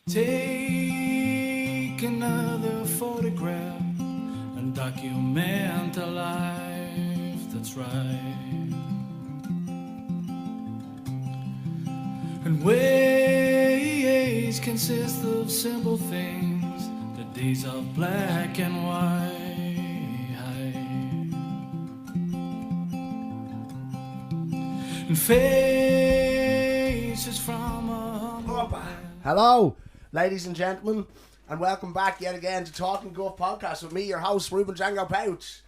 Take another photograph and document a life that's right. And ways consist of simple things, the days of black and white. And faces from a humble man. Hello, ladies and gentlemen, and welcome back yet again to Talkin Guff podcast with me, your host, Ruben Django Pouch.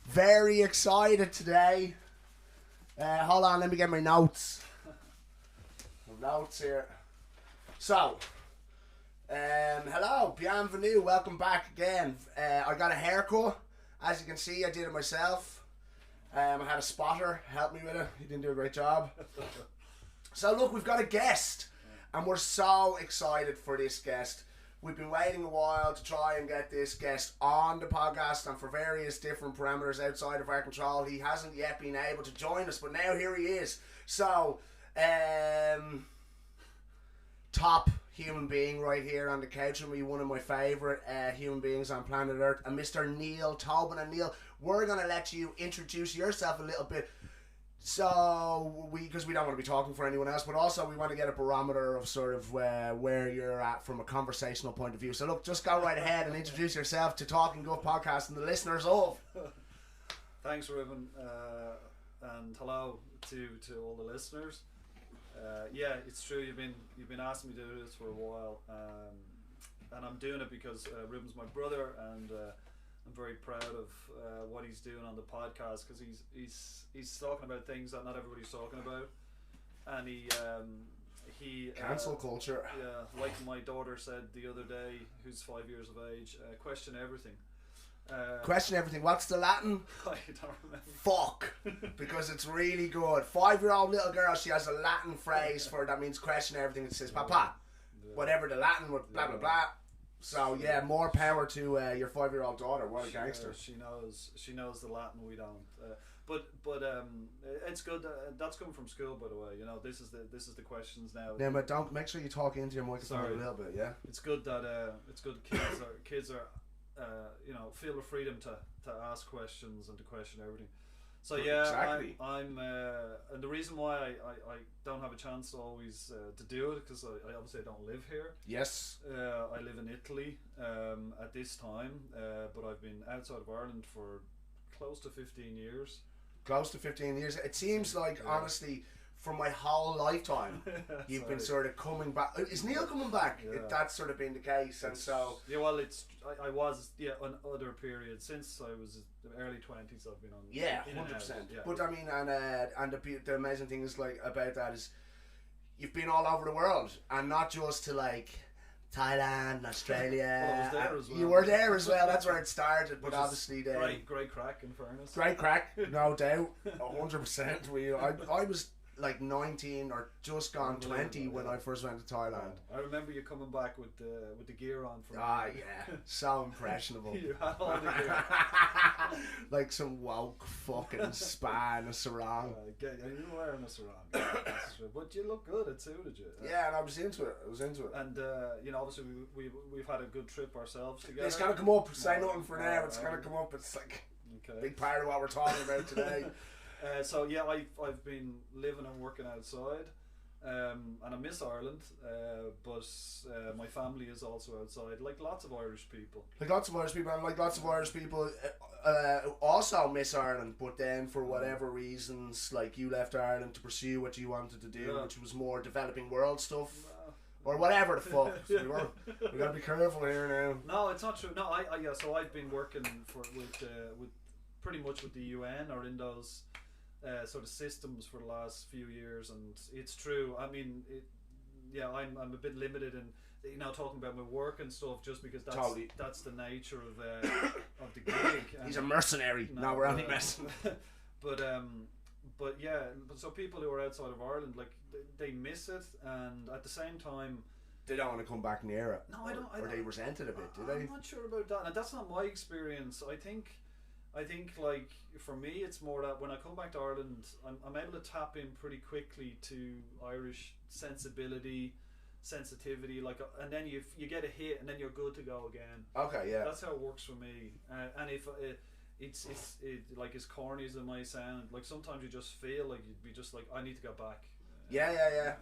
Very excited today. Hold on, let me get my notes. Notes here. So, hello, bienvenue, welcome back again. I got a haircut. As you can see, I did it myself. I had a spotter help me with it. He didn't do a great job. So look, we've got a guest, and we're so excited for this guest. We've been waiting a while to try and get this guest on the podcast, and for various different parameters outside of our control, he hasn't yet been able to join us, but now here he is. So, top human being right here on the couch with me, one of my favourite human beings on planet Earth, and Mr. Neil Tobin. And Neil, we're going to let you introduce yourself a little bit, so because we don't want to be talking for anyone else, but also we want to get a barometer of sort of where you're at from a conversational point of view. So look, just go right ahead and introduce yourself to Talkin Guff podcast and the listeners of. Thanks, Ruben, and hello to all the listeners. Yeah, it's true. You've been asking me to do this for a while, and I'm doing it because Ruben's my brother, and I'm very proud of what he's doing on the podcast, because he's talking about things that not everybody's talking about, and he Cancel culture. Yeah, like my daughter said the other day, who's 5 years of age, question everything. Question everything. What's the Latin? I don't remember. Fuck, because it's really good. 5-year-old little girl, she has a Latin phrase for that means question everything. It says papa, whatever the Latin with blah blah blah. So yeah, more power to your 5-year-old daughter. What a gangster. She knows the Latin, we don't. But it's good. That's coming from school, by the way. You know, this is the questions now. Yeah, but don't make sure you talk into your microphone a little bit. Yeah. It's good that kids are you know, feel the freedom to ask questions and to question everything. So yeah, exactly. I'm and the reason why I don't have a chance always to do it, because I obviously don't live here. Yes. I live in Italy at this time, but I've been outside of Ireland for close to 15 years. Close to 15 years. It seems like, honestly, for my whole lifetime, you've been sort of coming back. Is Neil coming back? Yeah. That's sort of been the case, and so yeah. Well, I was on other periods since I was the early 20s. I've been on 100%. Yeah. But I mean, and the amazing thing is like about that is you've been all over the world, and not just to like Thailand, Australia. Well, I was there as well. You were there as well. That's where it started. But obviously, great crack, in fairness. Great crack, no doubt, 100%. I was like 19 or just gone 20 when I first went to Thailand. I remember you coming back with the gear on from yeah, so impressionable. You had all the gear. Like some woke fucking spa and a sarong. You were wearing a sarong, but you look good. It suited you. Yeah, and I was into it. And you know, obviously we've had a good trip ourselves together. It's gonna come up. Say nothing for now. It's gonna come up. It's like a big part of what we're talking about today. So yeah, I've been living and working outside, and I miss Ireland, but my family is also outside, like lots of Irish people. And like lots of Irish people also miss Ireland, but then for whatever reasons, like you left Ireland to pursue what you wanted to do, which was more developing world stuff. Or whatever the fuck. So we gotta be careful here now. No, it's not true. No, so I've been working with pretty much with the UN or in those sort of systems for the last few years, and it's true. I mean, I'm a bit limited in talking about my work and stuff, just because that's the nature of the gig. He's a mercenary. No, we're only messing. But so people who are outside of Ireland, like they miss it, and at the same time they don't want to come back near it. No, I don't. Or they resent it a bit, do they? I'm not sure about that, and that's not my experience. I think like for me, it's more that when I come back to Ireland, I'm able to tap in pretty quickly to Irish sensibility, sensitivity, like, and then you get a hit, and then you're good to go again. Okay, yeah. That's how it works for me. And if it's like as corny as it might sound, like sometimes you just feel like you'd be just like, I need to go back. Yeah.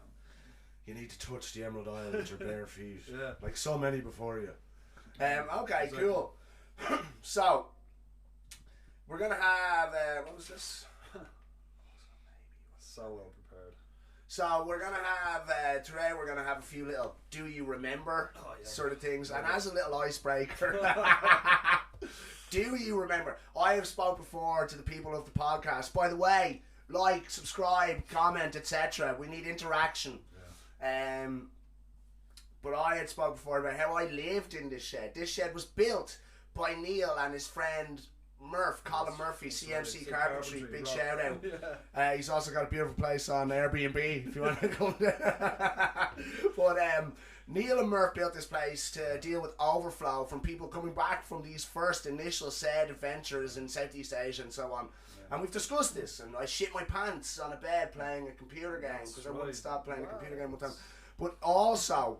You need to touch the Emerald Isle with your bare feet. Yeah. Like so many before you. Okay, Exactly. cool. So, we're going to have, what was this? So well prepared. So, we're going to have, today we're going to have a few little do you remember sort of things. And as a little icebreaker, do you remember? I have spoke before to the people of the podcast. By the way, like, subscribe, comment, etc. We need interaction. Yeah. But I had spoke before about how I lived in this shed. This shed was built by Neil and his friend Murph, Colin Murphy, CMC Carpentry. Big shout out. Yeah. He's also got a beautiful place on Airbnb if you want to come there. But Neil and Murph built this place to deal with overflow from people coming back from these first initial said adventures in Southeast Asia and so on. And we've discussed this, and I shit my pants on a bed playing a computer game because I wouldn't stop playing a computer game one time. But also,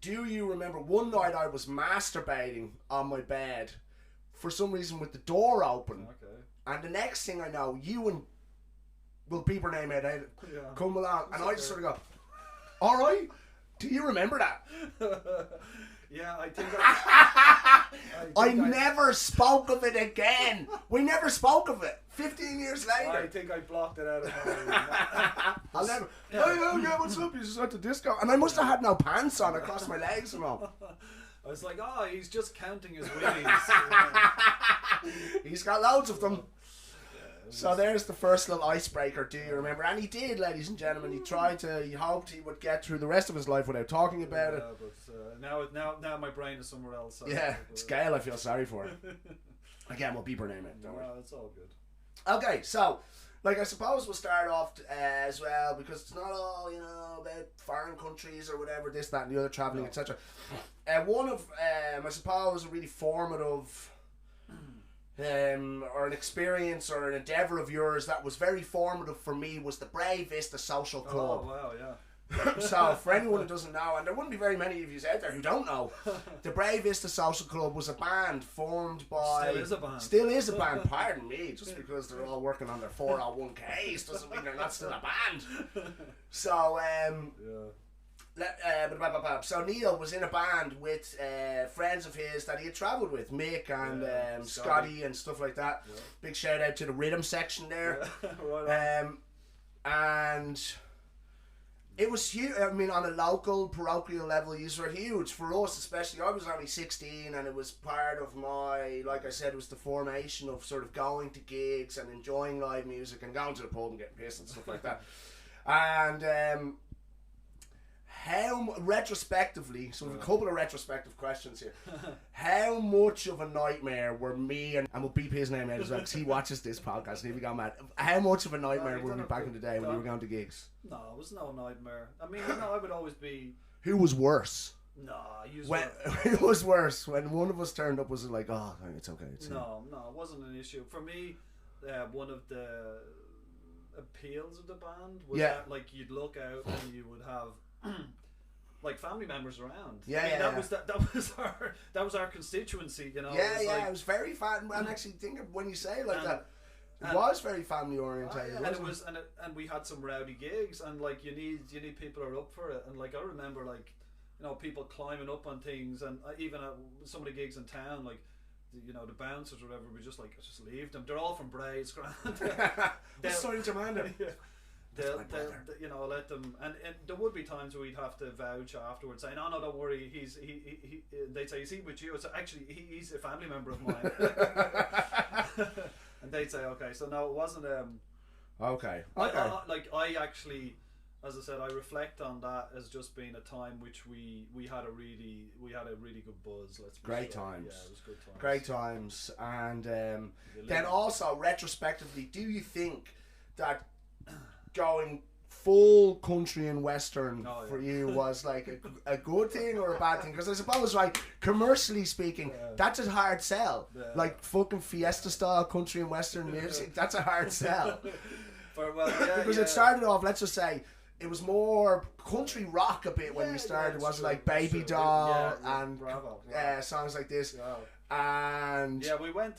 do you remember one night I was masturbating on my bed for some reason with the door open, and the next thing I know, you and we'll beep her name out, come along, and I just sort of go, all right, do you remember that? Yeah, I think I never spoke of it again. We never spoke of it. 15 years later. I think I blocked it out of my I'll never. Yeah, what's up? You just went to disco, and I must have had no pants on across my legs and all. I was like, oh, he's just counting his willies. He's got loads of them. So there's the first little icebreaker, do you remember? And he did, ladies and gentlemen. He hoped he would get through the rest of his life without talking about it. But now my brain is somewhere else. So It's Gail, I feel sorry for her. Again, we'll beep her name in, don't worry. No, it's all good. Okay, so, like, I suppose we'll start off as well, because it's not all, about foreign countries or whatever, this, that, and the other, travelling, etc. One of, I suppose, a really formative... or an experience or an endeavour of yours that was very formative for me was the Brave Vista Social Club. Oh, wow, yeah. So, for anyone who doesn't know, and there wouldn't be very many of you out there who don't know, the Brave Vista Social Club was a band formed by... Still is a band, pardon me, just because they're all working on their 401ks doesn't mean they're not still a band. So, so Neil was in a band with friends of his that he had travelled with, Mick and Scotty and stuff like that. Yeah. Big shout out to the rhythm section there. Right on. And it was huge. I mean, on a local, parochial level, these were huge for us, especially. I was only 16, and it was part of my, like I said, it was the formation of sort of going to gigs and enjoying live music and going to the pub and getting pissed and stuff like that. And how retrospectively, so we have a couple of retrospective questions here. How much of a nightmare were me and we'll beep his name out as well because he watches this podcast and he'll be going mad. How much of a nightmare were we back in the day when you were going to gigs? No, it was no nightmare. I mean, I would always be. Who was worse? No, who was worse? When one of us turned up, was it like, oh, it's okay? No, it wasn't an issue for me. One of the appeals of the band was that, like, you'd look out and you would have. Like family members around. That was our constituency, Yeah, it was very fun. And actually, think of when you say it like that, it was very family orientated. And it was, and we had some rowdy gigs, and like you need people who are up for it. And like I remember, like people climbing up on things, and even at some of the gigs in town, like the bouncers or whatever, we just leave them. They're all from Bray, it's grand. Sorry to mind them. They'll let them, and there would be times where we'd have to vouch afterwards, saying, "Oh no, don't worry, he." They'd say, "Is he with you?" So actually, he's a family member of mine. And they'd say, "Okay." So no, it wasn't. Okay. I actually, as I said, I reflect on that as just being a time which we had a really good buzz. Great times. Yeah, it was good times. Great times, and then also retrospectively, do you think that going full country and western for you was like a good thing or a bad thing? Because I suppose, like, commercially speaking, that's a hard sell. Like fucking Fiesta style country and western music, that's a hard sell. Because it started off, let's just say, it was more country rock a bit when we started. It was like Baby Doll and Bravo. songs like this. Yeah. And Yeah, we went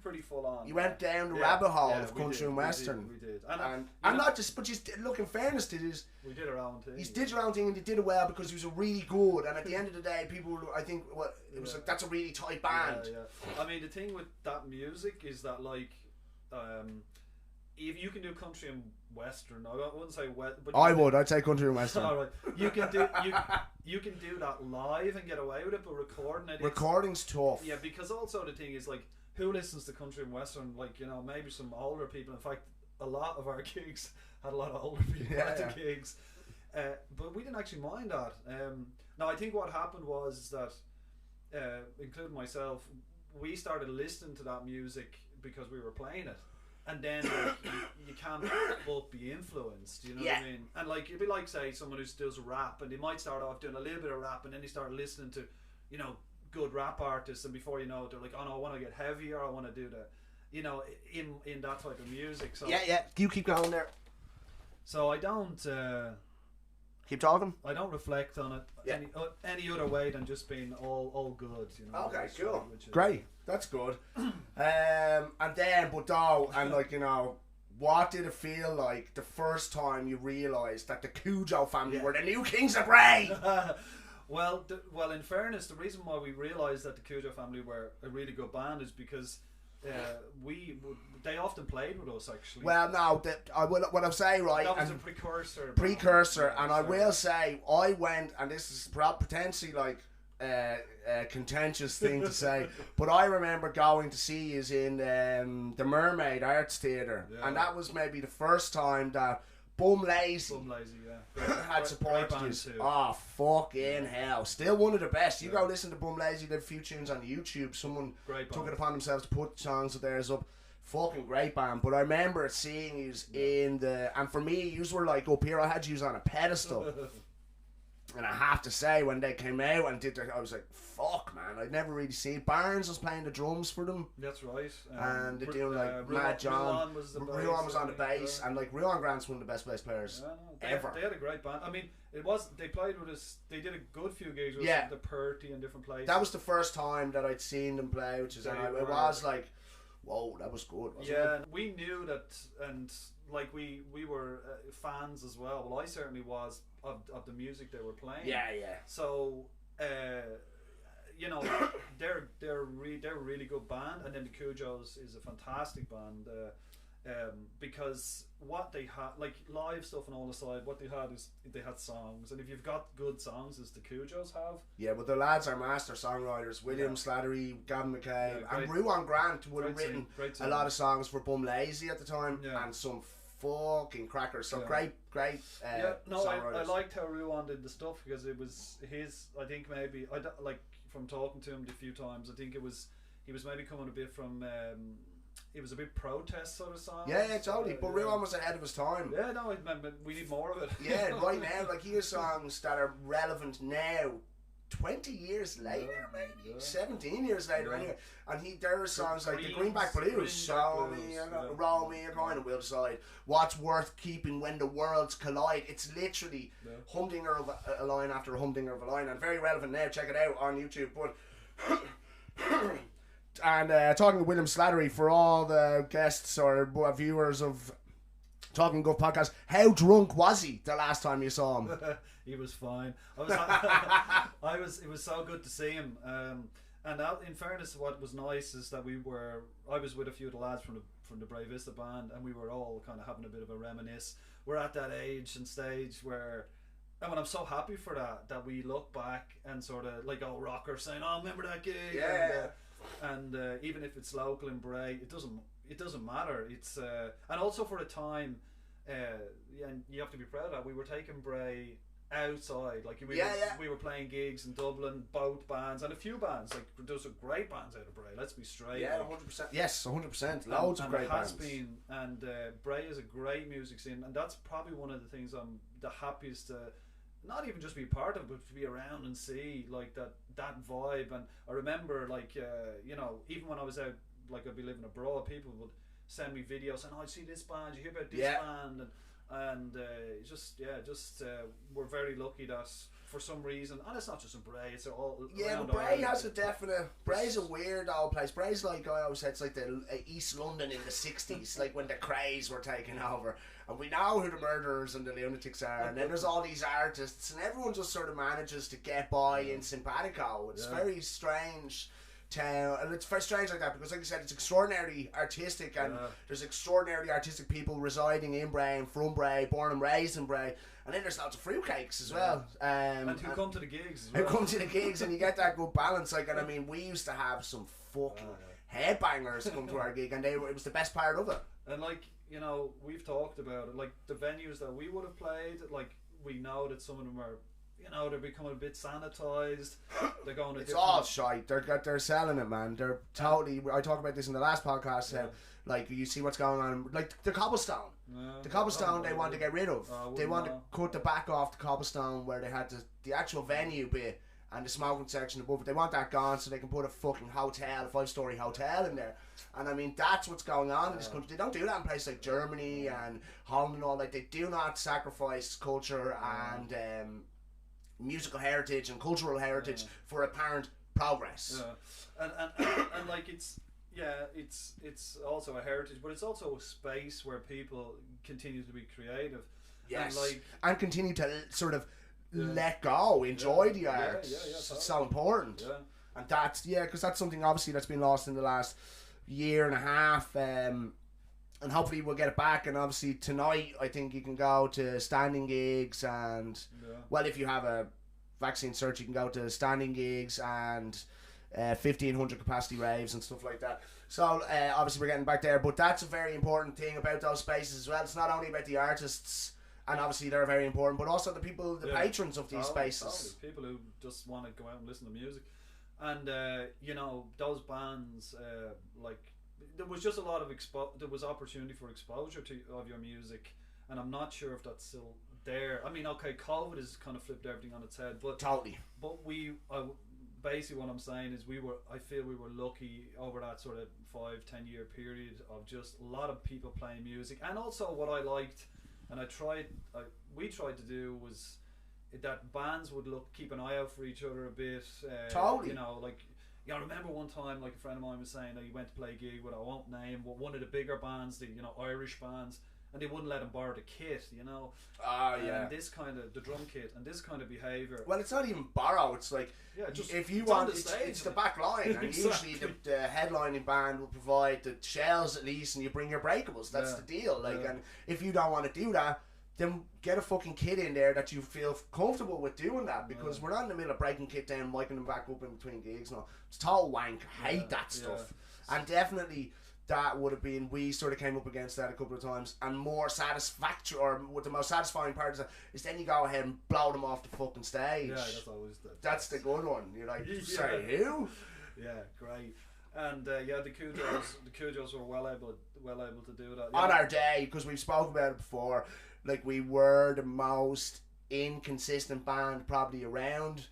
pretty full on. you went down the rabbit hole of we country did, and western. We did. And I'm not just, but look, in fairness to this, we did our own thing. he did your own thing and he did it well because he was a really good. And at the end of the day, people were, I think, well, it was like, that's a really tight band. Yeah. I mean, the thing with that music is that, like, if you can do country and western, I wouldn't say west, but I'd say country and western. all right, you can do that live and get away with it, but Recording's tough. Yeah, because also the thing is, like, who listens to country and western? Like, you know, maybe some older people. In fact, a lot of our gigs had a lot of older people at the gigs, but we didn't actually mind that. Now, I think what happened was that, including myself, we started listening to that music because we were playing it. And then like, you can't but be influenced, you know what I mean? And like, it'd be like, say, someone who does rap, and they might start off doing a little bit of rap, and then they start listening to, you know, good rap artists, and before you know it, they're like, oh no, I want to get heavier, I want to do the, you know, in that type of music. So you keep going there. So I don't keep talking. I don't reflect on it any other way than just being all good, you know. Okay, which, cool, which is, great, that's good. And then, but though, and like, you know, what did it feel like the first time you realised that the Cujo family were the new kings of Bray? Well, in fairness, the reason why we realised that the Cujo family were a really good band is because they often played with us, actually. Well, no, what I'm saying, right? That was and a precursor. And I will say, I went, and this is potentially like a contentious thing to say, but I remember going to see you in the Mermaid Arts Theatre, and that was maybe the first time that Bum Lazy, had supported you. Oh, fucking hell. Still one of the best. You go listen to Bum Lazy, did a few tunes on YouTube. Someone took it upon themselves to put songs of theirs up. Fucking great band. But I remember seeing you in the, and for me, you were like up here. I had you on a pedestal. And I have to say, when they came out and did their, I was like, fuck, man, I'd never really seen. Barnes was playing the drums for them. That's right. And they're doing like Mad John. Ruan was on the bass. And like, Ruan Grant's one of the best bass players ever. They had a great band. I mean, they played with us, they did a good few gigs with the Purty and different places. That was the first time that I'd seen them play, which is, it was like, whoa, that was good, wasn't it? We knew that, and like we were fans as well. Well, I certainly was of the music they were playing. So, you know, they're a really good band, and then the Cujos is a fantastic band. Because what they had, like live stuff and all aside, what they had is they had songs, and if you've got good songs, as the Cujos have. Yeah, but the lads are master songwriters. William Slattery, Gavin McCabe, and Ruan Grant would have written a lot of songs for Bum Lazy at the time, and some fucking crackers. So great. I liked how Ruan did the stuff because it was his. I think maybe like from talking to him a few times. I think he was maybe coming a bit from. It was a bit protest sort of song. Yeah, totally. But Ruan was ahead of his time. Yeah, no, we need more of it. Yeah, right now, like he has songs that are relevant now. 20 years later, maybe 17 years later, anyway. And there are songs like the Greenback Blues, Roll Me a Coin and We'll Decide. What's worth keeping when the worlds collide? It's literally humdinger of a line after a humdinger of a line, and very relevant now. Check it out on YouTube. But and talking to William Slattery, for all the guests or viewers of Talkin Guff podcast, how drunk was he the last time you saw him? He was fine. It was so good to see him. And in fairness, what was nice is that I was with a few of the lads from the Bray Vista band, and we were all kind of having a bit of a reminisce. We're at that age and stage where, and when I'm so happy for that we look back and sort of like old rockers saying, "Oh, remember that gig?" Yeah. And even if it's local in Bray, it doesn't matter. It's and also for a time, and you have to be proud of that. We were taking Bray outside, like we were playing gigs in Dublin, both bands and a few bands. Like there's some great bands out of Bray. Let's be straight. Yeah, 100%. Yes, 100%. Loads of great bands. And Bray is a great music scene, and that's probably one of the things I'm the happiest to not even just be part of, but to be around and see like that vibe. And I remember like you know, even when I was out, like I'd be living abroad, people would send me videos and I see this band, you hear about this band, and and we're very lucky that for some reason, and it's not just in Bray, it's all Yeah, around but Bray Ireland. has a definite. Bray's a weird old place. Bray's like I always said, it's like the East London in the '60s, like when the Crays were taking over, and we know who the murderers and the lunatics are, and then there's all these artists, and everyone just sort of manages to get by in simpatico. It's very strange town, and it's very strange like that because, like I said, it's extraordinarily artistic, and there's extraordinarily artistic people residing in Bray and from Bray, born and raised in Bray. And then there's lots of fruitcakes as well. And who come to the gigs as well. Who come to the gigs, and you get that good balance. Like, and I mean, we used to have some fucking headbangers come to our gig, and it was the best part of it. And like, you know, we've talked about it. Like the venues that we would have played, like we know that some of them are, you know, they're becoming a bit sanitized. They're going to it's all shite. They're selling it, man. They're totally. I talked about this in the last podcast. Like you see what's going on, like the cobblestone. The cobblestone they want to get rid of. They want to cut the back off the cobblestone where they had the actual venue bit and the smoking section above it. They want that gone so they can put a fucking hotel, a 5-story hotel in there. And I mean, that's what's going on in this country. They don't do that in places like Germany and Holland and all. Like, they do not sacrifice culture and musical heritage and cultural heritage for apparent progress. And like it's also a heritage, but it's also a space where people continue to be creative. Yes, and, and continue to sort of let go, enjoy the art. It's so important. And that's because that's something obviously that's been lost in the last year and a half. And hopefully we'll get it back. And obviously tonight, I think you can go to standing gigs and well, if you have a vaccine cert, you can go to standing gigs and 1,500 capacity raves and stuff like that. So obviously we're getting back there, but that's a very important thing about those spaces as well. It's not only about the artists, and obviously they're very important, but also the people, the patrons of these spaces. People who just want to go out and listen to music. And you know, those bands, like there was just a lot of there was opportunity for exposure of your music, and I'm not sure if that's still there. I mean, okay, COVID has kind of flipped everything on its head, but totally. But basically what I'm saying is I feel we were lucky over that sort of 5-10 year period of just a lot of people playing music. And also what I liked, and we tried to do, was that bands would keep an eye out for each other a bit. Totally. You know, like, I remember one time, like, a friend of mine was saying that he went to play a gig with, I won't name, but one of the bigger bands, the Irish bands, and they wouldn't let him borrow the kit, you know. And this kind of, the drum kit, and this kind of behaviour. Well, it's not even borrow, it's like, if you want, it's the back line, and exactly. usually the headlining band will provide the shells at least, and you bring your breakables. That's the deal. Like, and if you don't want to do that, then get a fucking kit in there that you feel comfortable with doing that, because we're not in the middle of breaking kit down, miking them back up in between gigs. No, it's total wank. I hate that stuff. And definitely that would have been, we sort of came up against that a couple of times, and more satisfactory, or what the most satisfying part is then you go ahead and blow them off the fucking stage. That's always that's the good one. You're like, sorry, who? Yeah, great. And the Cujos were well able to do that on our day, because we've spoken about it before. Like, we were the most inconsistent band probably around.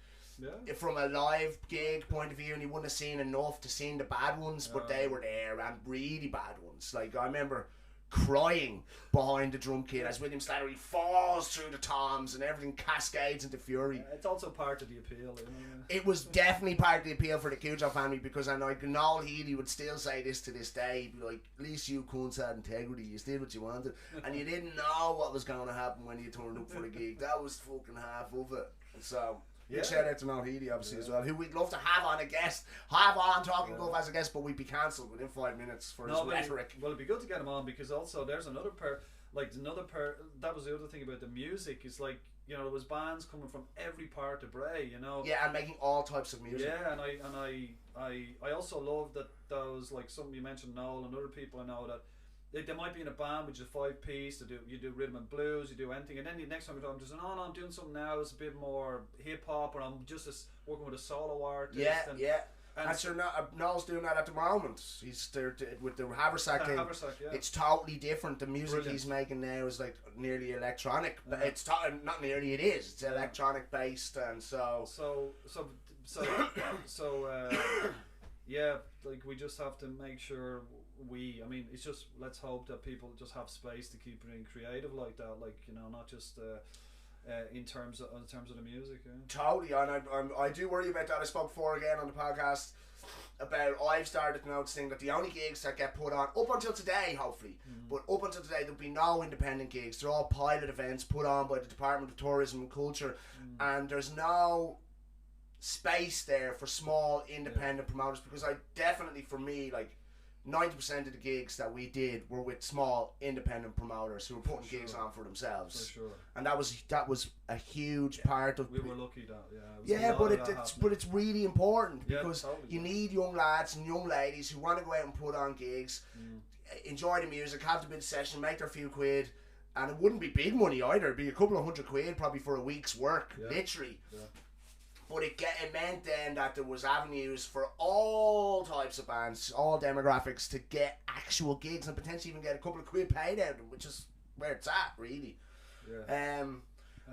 From a live gig point of view, and you wouldn't have seen enough to see the bad ones, but they were there, and really bad ones. Like, I remember crying behind the drum kit as William Slattery falls through the toms and everything cascades into fury. It's also part of the appeal, isn't it? It was definitely part of the appeal for the Cujo family, because I know Noel Healy would still say this to this day. He'd be like, at least you cunts had integrity, you did what you wanted, and you didn't know what was going to happen when you turned up for the gig. That was fucking half of it. And so big shout out to Noel Healy, obviously, as well, who we'd love to have on a guest, have on Talkin Guff as a guest, but we'd be cancelled within 5 minutes for his rhetoric. Well, it'd be good to get him on, because also there's another pair, that was the other thing about the music, is like, you know, there was bands coming from every part of Bray, you know. Yeah, and making all types of music. Yeah, and I also love that those, like, something you mentioned, Noel, and other people I know, that they might be in a band which is a 5-piece. You do rhythm and blues, you do anything, and then the next time you're talking, just no, I'm doing something now. It's a bit more hip hop, or I'm just working with a solo artist. And sure, Noel's doing that at the moment. He's there with the Haversack thing. It's totally different. The music he's making now is like nearly electronic. It's not nearly. It is. It's yeah, like we just have to make sure I mean, it's just, let's hope that people just have space to keep being creative like that, like, you know, not just in terms of the music. Yeah. Totally, and I do worry about that. I spoke before again on the podcast about, I've started noticing that the only gigs that get put on up until today, hopefully, but up until today there'll be no independent gigs. They're all pilot events put on by the Department of Tourism and Culture, and there's no space there for small independent promoters, because I definitely, for me, like 90% of the gigs that we did were with small independent promoters who were putting gigs on for themselves. For sure. And that was a huge part of. We were lucky that, Yeah, but it's really important, because totally, you need young lads and young ladies who want to go out and put on gigs, enjoy the music, have the bit of session, make their few quid, and it wouldn't be big money either. It'd be a couple of £100 probably for a week's work, literally. Yeah. But it meant then that there was avenues for all types of bands, all demographics, to get actual gigs and potentially even get a couple of quid paid out of them, which is where it's at, really. Yeah.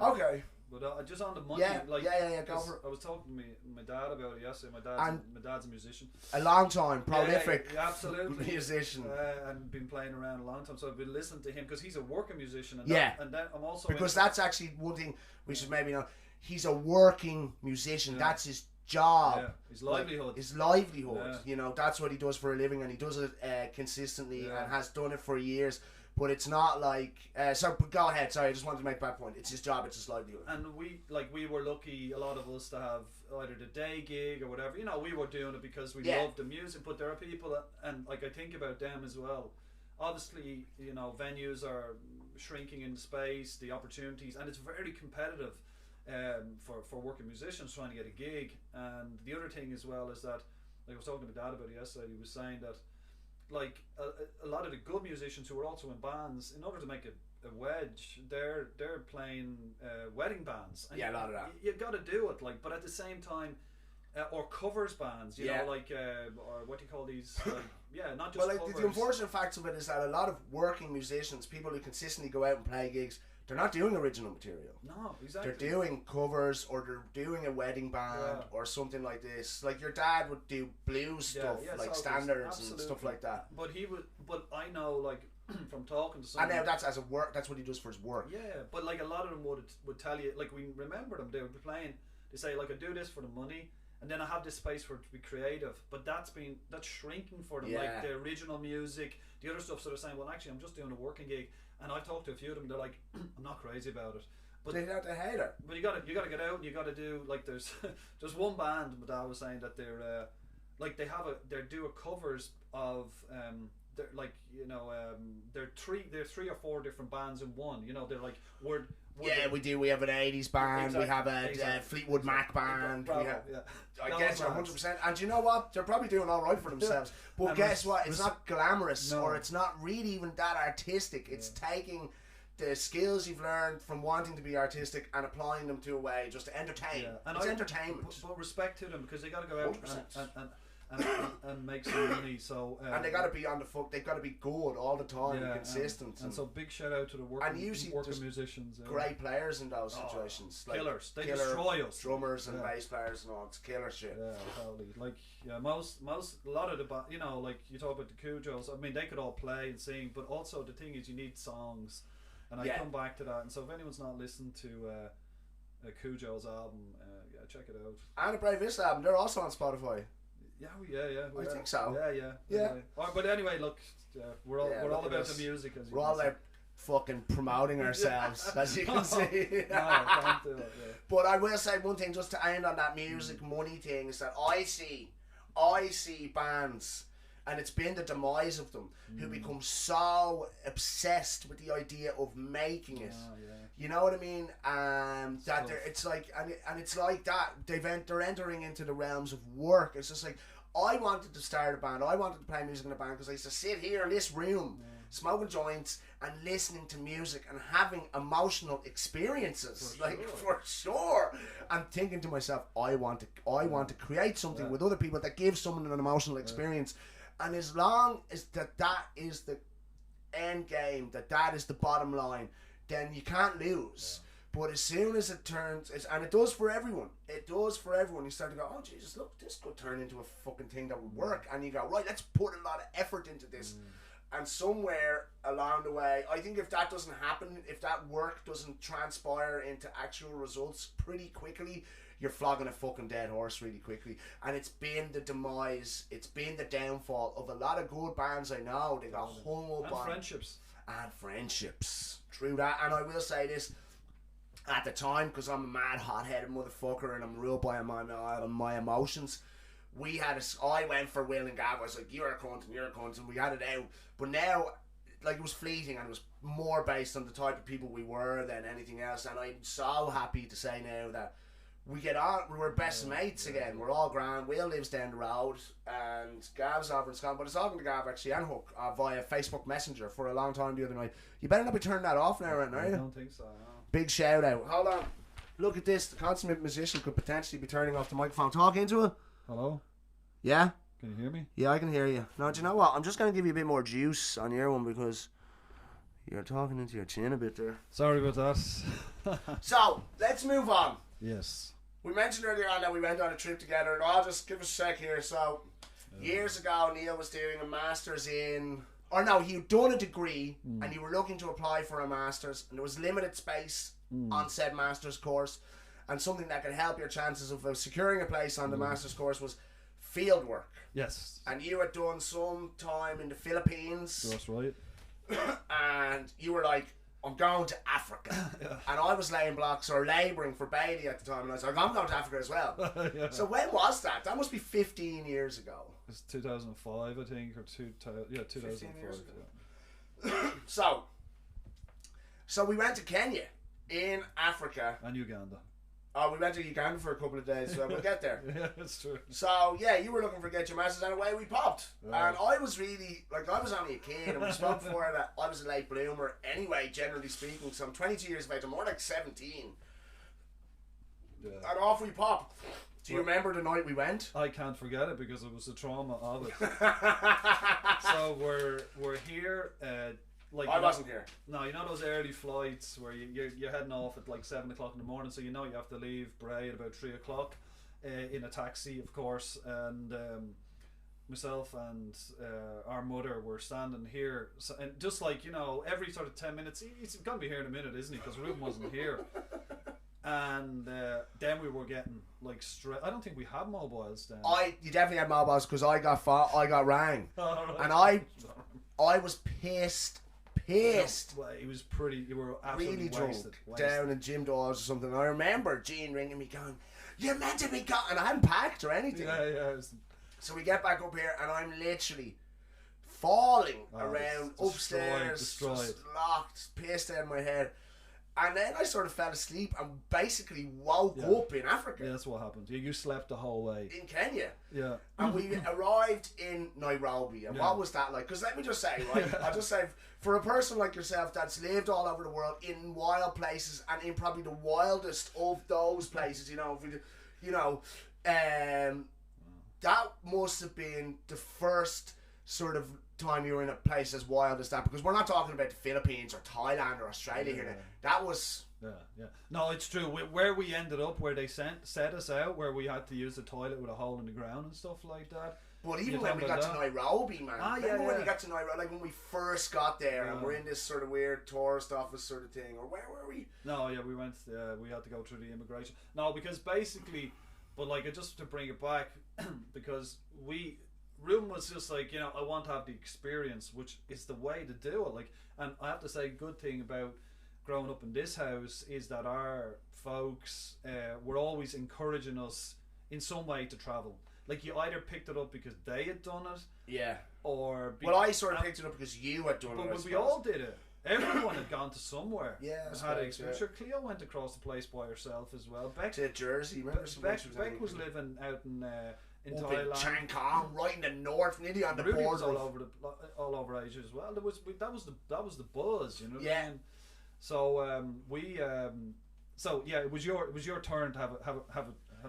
Okay. But just on the money, go for it. I was talking to my dad about it yesterday. My dad's a musician. A long time, prolific, absolutely musician, and been playing around a long time. So I've been listening to him because he's a working musician. And and then I'm also, because that's actually one thing we should maybe know. He's a working musician. That's his job. His livelihood. Like, his livelihood. You know, that's what he does for a living, and he does it consistently and has done it for years. But it's not like go ahead. Sorry, I just wanted to make that point. It's his job. It's his livelihood. And we were lucky, a lot of us, to have either the day gig or whatever. You know, we were doing it because we loved the music. But there are people and like, I think about them as well. Obviously, you know, venues are shrinking in space, the opportunities, and it's very competitive for working musicians trying to get a gig. And the other thing as well is that, like I was talking to my dad about it yesterday, he was saying that, like, a lot of the good musicians who are also in bands, in order to make a wedge, they're playing wedding bands. And a lot of that. You've got to do it, like, but at the same time, or covers bands, you know, like, or what do you call these? Like, not just well, like, covers. the unfortunate fact of it is that a lot of working musicians, people who consistently go out and play gigs, they're not doing original material. No, exactly. They're doing covers, or they're doing a wedding band or something like this. Like, your dad would do blues stuff, like standards and stuff like that. But but I know, like, from talking to someone, and now that's as a work. That's what he does for his work. Yeah, but like, a lot of them would tell you, like, we remember them. They would be playing. They say, like, I do this for the money, and then I have this space for it to be creative. But that's shrinking for them. Like, the original music, the other stuff. So they're saying, well, actually, I'm just doing a working gig. And I've talked to a few of them. They're like, I'm not crazy about it. But they hate it. But you gotta get out, and you gotta do, like, there's one band. My dad was saying that they're like, they do a covers of they're like, you know, they're three or four different bands in one. You know, they're like we do. We have an 80s band. We have a Fleetwood Mac band. I guess 100%. And you know what? They're probably doing all right for themselves. But and guess what? It's not glamorous, or it's not really even that artistic. It's taking the skills you've learned from wanting to be artistic and applying them to a way just to entertain. And it's entertainment. But respect to them, because they got to go out and make some money. So and they got to be on the fuck. They've got to be good all the time, consistent. And so big shout out to the working musicians. Great players in those situations. Like killers. They destroy us. Drummers and bass players and all. It's killer shit. Yeah, totally. Like, a lot of the you know, like, you talk about the Cujos. I mean, they could all play and sing, but also the thing is, you need songs. And I come back to that. And so if anyone's not listened to Cujo's album, check it out. And a Brave Vista album. They're also on Spotify. Yeah. I think so. Yeah. Anyway. But anyway, look, we're all about the music. As we're all about fucking promoting ourselves, as you can see. No, don't do it. Yeah. But I will say one thing, just to end on that music money thing, is that I see bands, and it's been the demise of them, who become so obsessed with the idea of making it. You know what I mean? That it's like, and it's like that. They're entering into the realms of work. It's just like, I wanted to start a band. I wanted to play music in a band because I used to sit here in this room, smoking joints and listening to music and having emotional experiences, for sure. And thinking to myself, I want to create something with other people that gives someone an emotional experience. And as long as that is the end game, that is the bottom line, then you can't lose. But as soon as it turns, and it does for everyone. It does for everyone. You start to go, oh Jesus, look, this could turn into a fucking thing that would work. And you go, right, let's put a lot of effort into this. And somewhere along the way, I think if that doesn't happen, if that work doesn't transpire into actual results pretty quickly, you're flogging a fucking dead horse really quickly. And it's been the demise, it's been the downfall of a lot of good bands I know. They got hung up on friendships. And friendships. True that. And I will say this, at the time, because I'm a mad hot-headed motherfucker and I'm ruled by my emotions, I went for Will and Gav. I was like, you're a cunt and you're a cunt, and we had it out. But now, like, it was fleeting and it was more based on the type of people we were than anything else. And I'm so happy to say now that we get on, we're best mates again. We're all grand. Will lives down the road and Gav's over in Scotland. But I was talking to Gav actually and Hook via Facebook Messenger for a long time the other night. You better not be turning that off now, right? I don't think so, no. Big shout out. Hold on. Look at this. The consummate musician could potentially be turning off the microphone. Talk into it. Hello? Yeah? Can you hear me? Yeah, I can hear you. No, do you know what? I'm just going to give you a bit more juice on your one because you're talking into your chin a bit there. Sorry about that. So, let's move on. Yes. We mentioned earlier on that we went on a trip together, and I'll just give a sec here. So, years ago, Neil was doing a master's in... Or no, he'd done a degree, and you were looking to apply for a master's, and there was limited space on said master's course, and something that could help your chances of securing a place on the master's course was field work. Yes. And you had done some time in the Philippines. That's right. And you were like, I'm going to Africa. Yeah. And I was laying blocks or labouring for Bailey at the time, and I was like, I'm going to Africa as well. Yeah. So when was that? That must be 15 years ago. It's 2005, I think, or 2005. 15 years ago. Yeah. So we went to Kenya in Africa. And Uganda. Oh, we went to Uganda for a couple of days, so we'll get there. Yeah, that's true. So, yeah, you were looking for get your masters, and away we popped. Right. And I was really, like, I was only a kid, and we spoke before that I was a late bloomer anyway, generally speaking, so I'm 22 years of age, I'm more like 17. Yeah. And off we pop. Do you remember the night we went? I can't forget it because it was the trauma of it. So we're here. Like I wasn't here. No, you know those early flights where you're heading off at like 7 o'clock in the morning, so you know you have to leave Bray at about 3 o'clock in a taxi, of course. And myself and our mother were standing here, so, and just like, you know, every sort of 10 minutes, he's gonna be here in a minute, isn't he? Because Ruben wasn't here. And then we were getting like straight. I don't think we had mobiles then. You definitely had mobiles because I got rang, and I was pissed. Well, he was pretty. You were absolutely really drunk wasted. down in Jim Dawes or something. I remember Gene ringing me going, "You're meant to be gone," and I hadn't packed or anything. Yeah. So we get back up here, and I'm literally falling around upstairs, destroyed. just locked, pissed out of my head. And then I sort of fell asleep and basically woke up in Africa. Yeah, that's what happened. You slept the whole way. In Kenya. Yeah. And we arrived in Nairobi. And what was that like? Because let me just say, right? I'll just say, for a person like yourself that's lived all over the world in wild places and in probably the wildest of those places, that must have been the first sort of time you were in a place as wild as that, because we're not talking about the Philippines or Thailand or Australia here. That was no, it's true. Where we ended up, where they set us out, where we had to use the toilet with a hole in the ground and stuff like that. But even when we got to Nairobi, man, remember when we got to Nairobi, like when we first got there and we're in this sort of weird tourist office sort of thing, or where were we? No, we went. We had to go through the immigration. No, because basically, but like just to bring it back, because Ruben was just like, I want to have the experience, which is the way to do it. Like, and I have to say, good thing about growing up in this house is that our folks were always encouraging us in some way to travel. Like, you either picked it up because they had done it, or I sort of picked it up because you had done it. But we all did it. Everyone had gone to somewhere. Yeah, had an experience. Sure, Cleo went across the place by herself as well. Beck to Jersey. Remember Beck was living out in Thailand, in Chiang Kong, right in the north, nearly on the Ruby border. Was all over Asia as well. That was the buzz, you know. Yeah. What I mean? So it was your turn to have a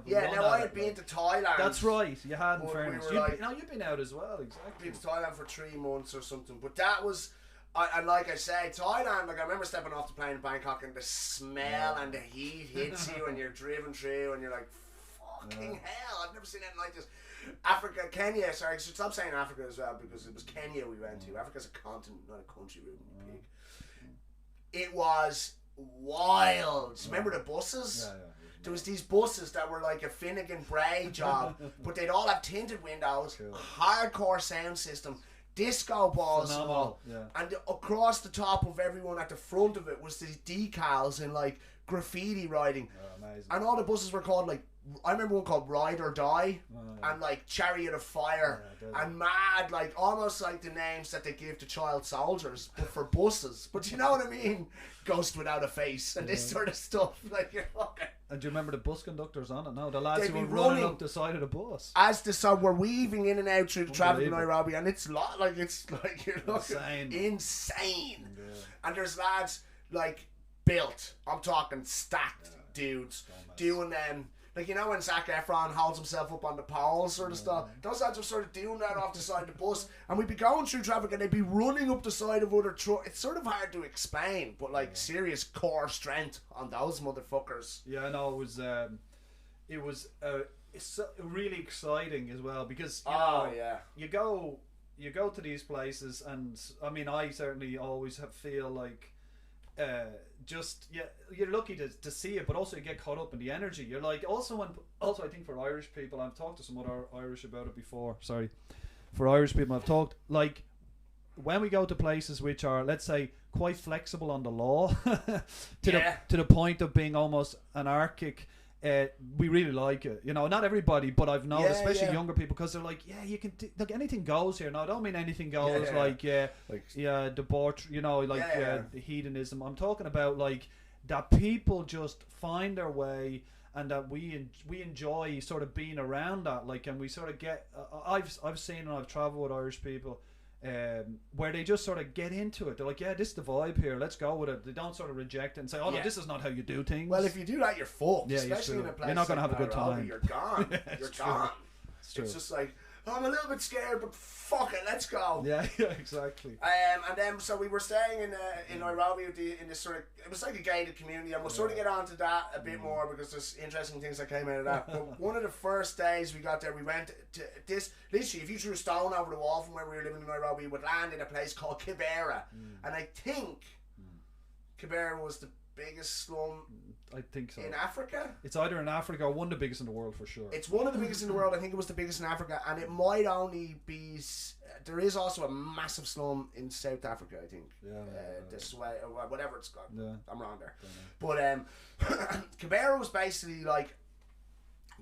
yeah. Now I had been to Thailand. That's right. You had, in but fairness. You've been out as well. Exactly. Been to Thailand for 3 months or something, but that was. And like I said, Thailand, like I remember stepping off the plane in Bangkok and the smell and the heat hits you and you're driven through and you're like, fucking hell, I've never seen anything like this. Africa, Kenya, sorry, I should stop saying Africa as well because it was Kenya we went to. Africa's a continent, not a country, really, you pig. It was wild. Remember the buses? Yeah. There was these buses that were like a Finnegan Bray job, but they'd all have tinted windows, Cool. hardcore sound system, disco balls, and Phenomenal, all. yeah. And across the top of everyone at the front of it was these decals and like graffiti writing. Oh, amazing. And all the buses were called like, I remember one called Ride or Die, and like Chariot of Fire, and Mad, like almost like the names that they give to child soldiers, but for buses. But you know what I mean? Ghost Without a Face, and this sort of stuff. Like, you're fucking. And do you remember the bus conductors on it? No, the lads They'd who were be running running up the side of the bus. As the sun, we're weaving in and out through the traffic in Unbelievable. Nairobi, and it's you're looking insane. Yeah. And there's lads like built. I'm talking stacked dudes doing them. Like, you know when Zac Efron holds himself up on the poles sort of stuff? Those lads are sort of doing that off the side of the bus. And we'd be going through traffic and they'd be running up the side of other trucks. It's sort of hard to explain, but like serious core strength on those motherfuckers. Yeah, no, it was it's so, really exciting as well because you know, you go to these places, and I mean I certainly always feel like you're lucky to see it, but also you get caught up in the energy. You're like also I think for Irish people, I've talked to some other Irish about it before. Sorry, for Irish people, I've talked like when we go to places which are, let's say, quite flexible on the law to the point of being almost anarchic. We really like it, you know. Not everybody, but I've known, especially younger people, because they're like, you can look, anything goes here. No, I don't mean anything goes, debauchery, you know, like hedonism. I'm talking about like that people just find their way, and that we enjoy sort of being around that, like, and we sort of get. I've seen and I've travelled with Irish people. Where they just sort of get into it. They're like, this is the vibe here, let's go with it. They don't sort of reject it and say, no, this is not how you do things. Well, if you do that, you're fucked. Yeah, especially in a place you're not going to like have a good Nairobi, time. You're gone. You're gone. It's just like, I'm a little bit scared, but fuck it, let's go. Yeah, exactly. And then so we were staying in Nairobi in this sort of, it was like a gated community, and we'll sort of get onto that a bit more because there's interesting things that came out of that. But one of the first days we got there, we went to this, literally if you threw a stone over the wall from where we were living in Nairobi, you would land in a place called Kibera. And I think Kibera was the biggest slum, I think so, in Africa. It's either in Africa or one of the biggest in the world for sure. It's one of the biggest in the world. I think it was the biggest in Africa, and it might only be. There is also a massive slum in South Africa, I think. This way, or whatever it's called. Yeah. I'm wrong there. But Kibera was basically like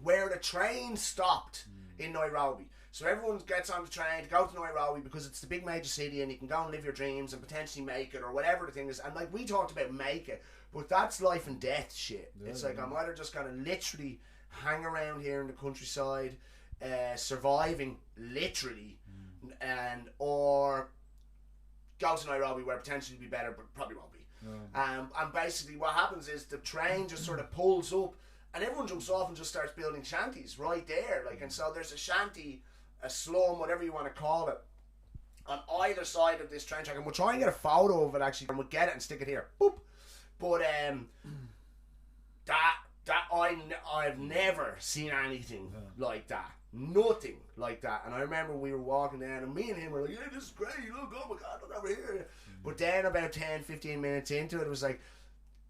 where the train stopped in Nairobi. So everyone gets on the train to go to Nairobi because it's the big major city, and you can go and live your dreams and potentially make it or whatever the thing is. And like we talked about, make it. But that's life and death shit. It's like I'm either just gonna literally hang around here in the countryside, surviving literally, or go to Nairobi where potentially be better, but probably won't be. And basically what happens is the train just sort of pulls up, and everyone jumps off and just starts building shanties right there. Like, and so there's a shanty, a slum, whatever you want to call it, on either side of this train track, and we'll try and get a photo of it actually, and we'll get it and stick it here. Boop. But I've never seen anything like that. Nothing like that. And I remember we were walking down, and me and him were like, this is great, look, oh my god, look over here. But then about 10-15 minutes into it, it was like,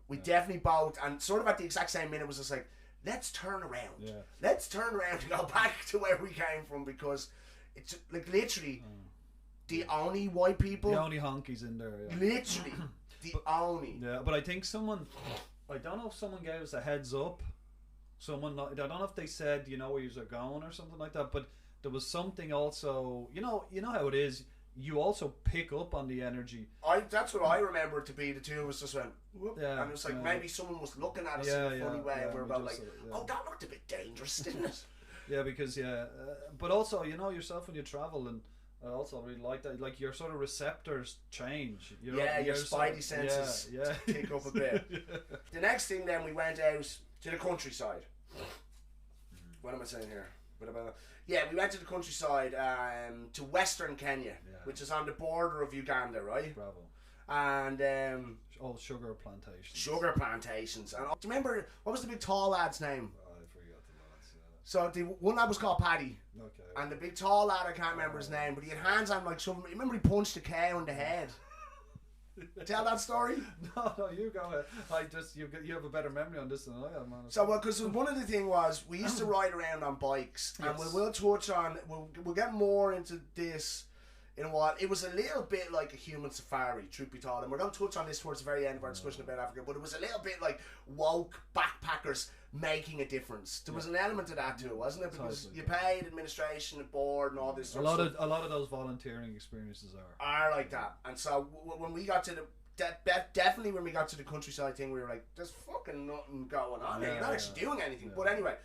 we definitely both, and sort of at the exact same minute, was just like, let's turn around. Let's turn around and go back to where we came from, because it's like literally the only white people, the only honkies in there. Literally. Only. Yeah, but I think I don't know if someone gave us a heads up. I don't know if they said, where you're going or something like that, but there was something also, you know how it is, you also pick up on the energy. That's what I remember it to be. The two of us just went, whoop, and it was like maybe someone was looking at us in a funny way, and we were about like, that looked a bit dangerous, didn't it? Yeah, because but also, yourself when you travel, and I also really like that, like your sort of receptors change. Your spidey senses pick up a bit. The next thing then, we went out to the countryside. What am I saying here? We went to the countryside, to Western Kenya, which is on the border of Uganda, right? Bravo. and All sugar plantations. sugar plantations. And do you remember what was the big tall lad's name? Oh, I forgot the lads. Yeah. So the one lad was called Paddy, Okay. and the big tall lad, I can't remember his name, but he had hands on like something. Remember he punched a cow in the head? Tell that story. No, you go ahead. You have a better memory on this than I have, man. So, well, because one of the thing was we used to ride around on bikes, and Yes. we'll touch on. We'll get more into this in a while. It was a little bit like a human safari, truth be told, and we're going to touch on this towards the very end of our discussion about Africa. But it was a little bit like woke backpackers making a difference. There was an element of that too, wasn't it? Because Totally. you paid administration and board and all this. A Sort lot of stuff of those volunteering experiences are. are like that. And so when we got to the definitely when we got to the countryside thing, we were like, "There's fucking nothing going on here. You're not actually doing anything." Yeah. But anyway,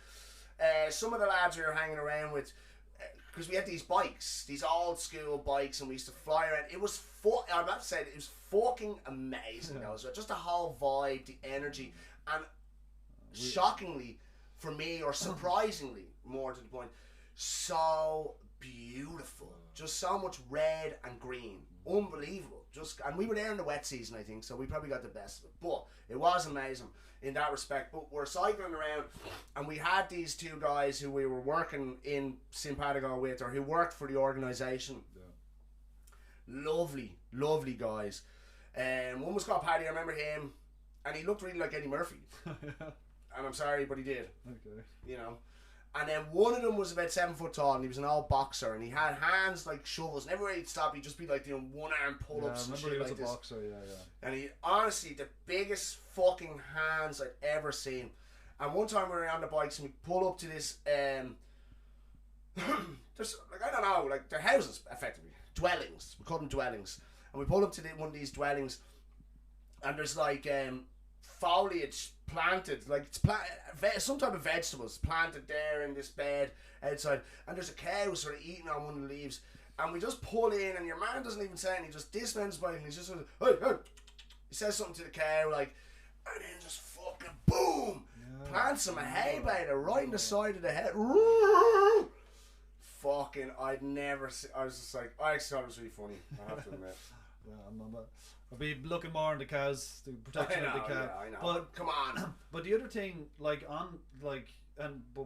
some of the lads we were hanging around with, because we had these bikes, these old school bikes, and we used to fly around. It was I'm about to say it was fucking amazing. Yeah. Though, just the whole vibe, the energy, and shockingly for me, or surprisingly more to the point, so beautiful. Just so much red and green, unbelievable. And we were there in the wet season, I think, so we probably got the best of it. But it was amazing in that respect. But we're cycling around, and we had these two guys who we were working in Simpatico with, or who worked for the organisation. Yeah. Lovely guys. One was called Paddy. I remember him, and he looked really like Eddie Murphy. And I'm sorry, but he did. Okay. You know. And then one of them was about 7 foot tall, and he was an old boxer, and he had hands like shovels. And everywhere he'd stop, he'd just be like doing one arm pull Yeah, I ups and remember shit he was like a this. boxer. Yeah. And he honestly the biggest fucking hands I'd ever seen. And one time we were on the bikes and we pull up to this there's like I don't know, like they're houses effectively. Dwellings. We call them dwellings. And we pull up to one of these dwellings, and there's like foliage planted, like it's some type of vegetables planted there in this bed outside, and there's a cow sort of eating on one of the leaves, and we just pull in, and your man doesn't even say anything, he just dismounts bike, and he's just sort of, hey, he says something to the cow, like, and then just fucking boom, plants some hay bale right in the side of the head. Fucking, I was just like, I actually thought it was really funny, I have to admit. Yeah, I'll be looking more on the cows, the protection of the cow. Yeah, I know. But Come on. But the other thing, but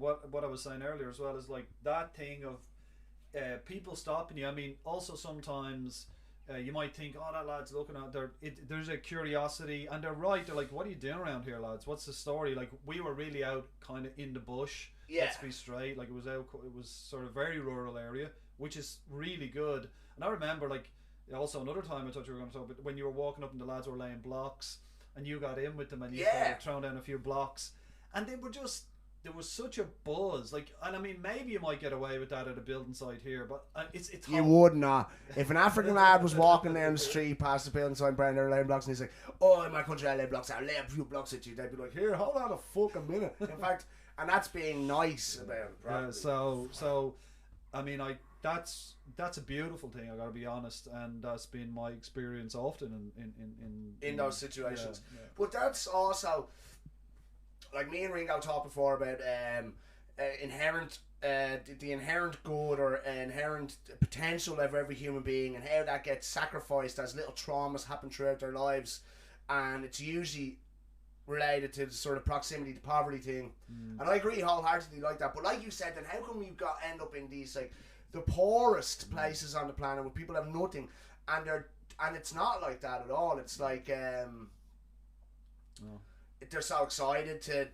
what I was saying earlier as well is like that thing of people stopping you. I mean, also sometimes you might think, oh, that lad's looking out there. There's a curiosity, and they're right. They're like, what are you doing around here, lads? What's the story? Like, we were really out kind of in the bush. Yeah. Let's be straight. Like, it was sort of very rural area, which is really good. And I remember, like, also another time I thought you were going to talk about when you were walking up and the lads were laying blocks, and you got in with them and you started throwing down a few blocks, and they were just, there was such a buzz, like, and I mean, maybe you might get away with that at a building site here, but it's You would not. If an African lad was walking down the street past the building sign, Brian, they're laying blocks, and he's like, oh, in my country I lay blocks, I'll lay a few blocks at you. They'd be like, here, hold on a fucking minute. In fact, and that's being nice about it. Yeah, so I mean, that's a beautiful thing, I gotta be honest, and that's been my experience often in those situations. Yeah. But that's also, like me and Ringo talked before about inherent the inherent good or inherent potential of every human being, and how that gets sacrificed as little traumas happen throughout their lives, and it's usually related to the sort of proximity to poverty thing. And I agree wholeheartedly like that. But like you said, then how come you end up in these like the poorest places on the planet where people have nothing, and it's not like that at all. It's like they're so excited to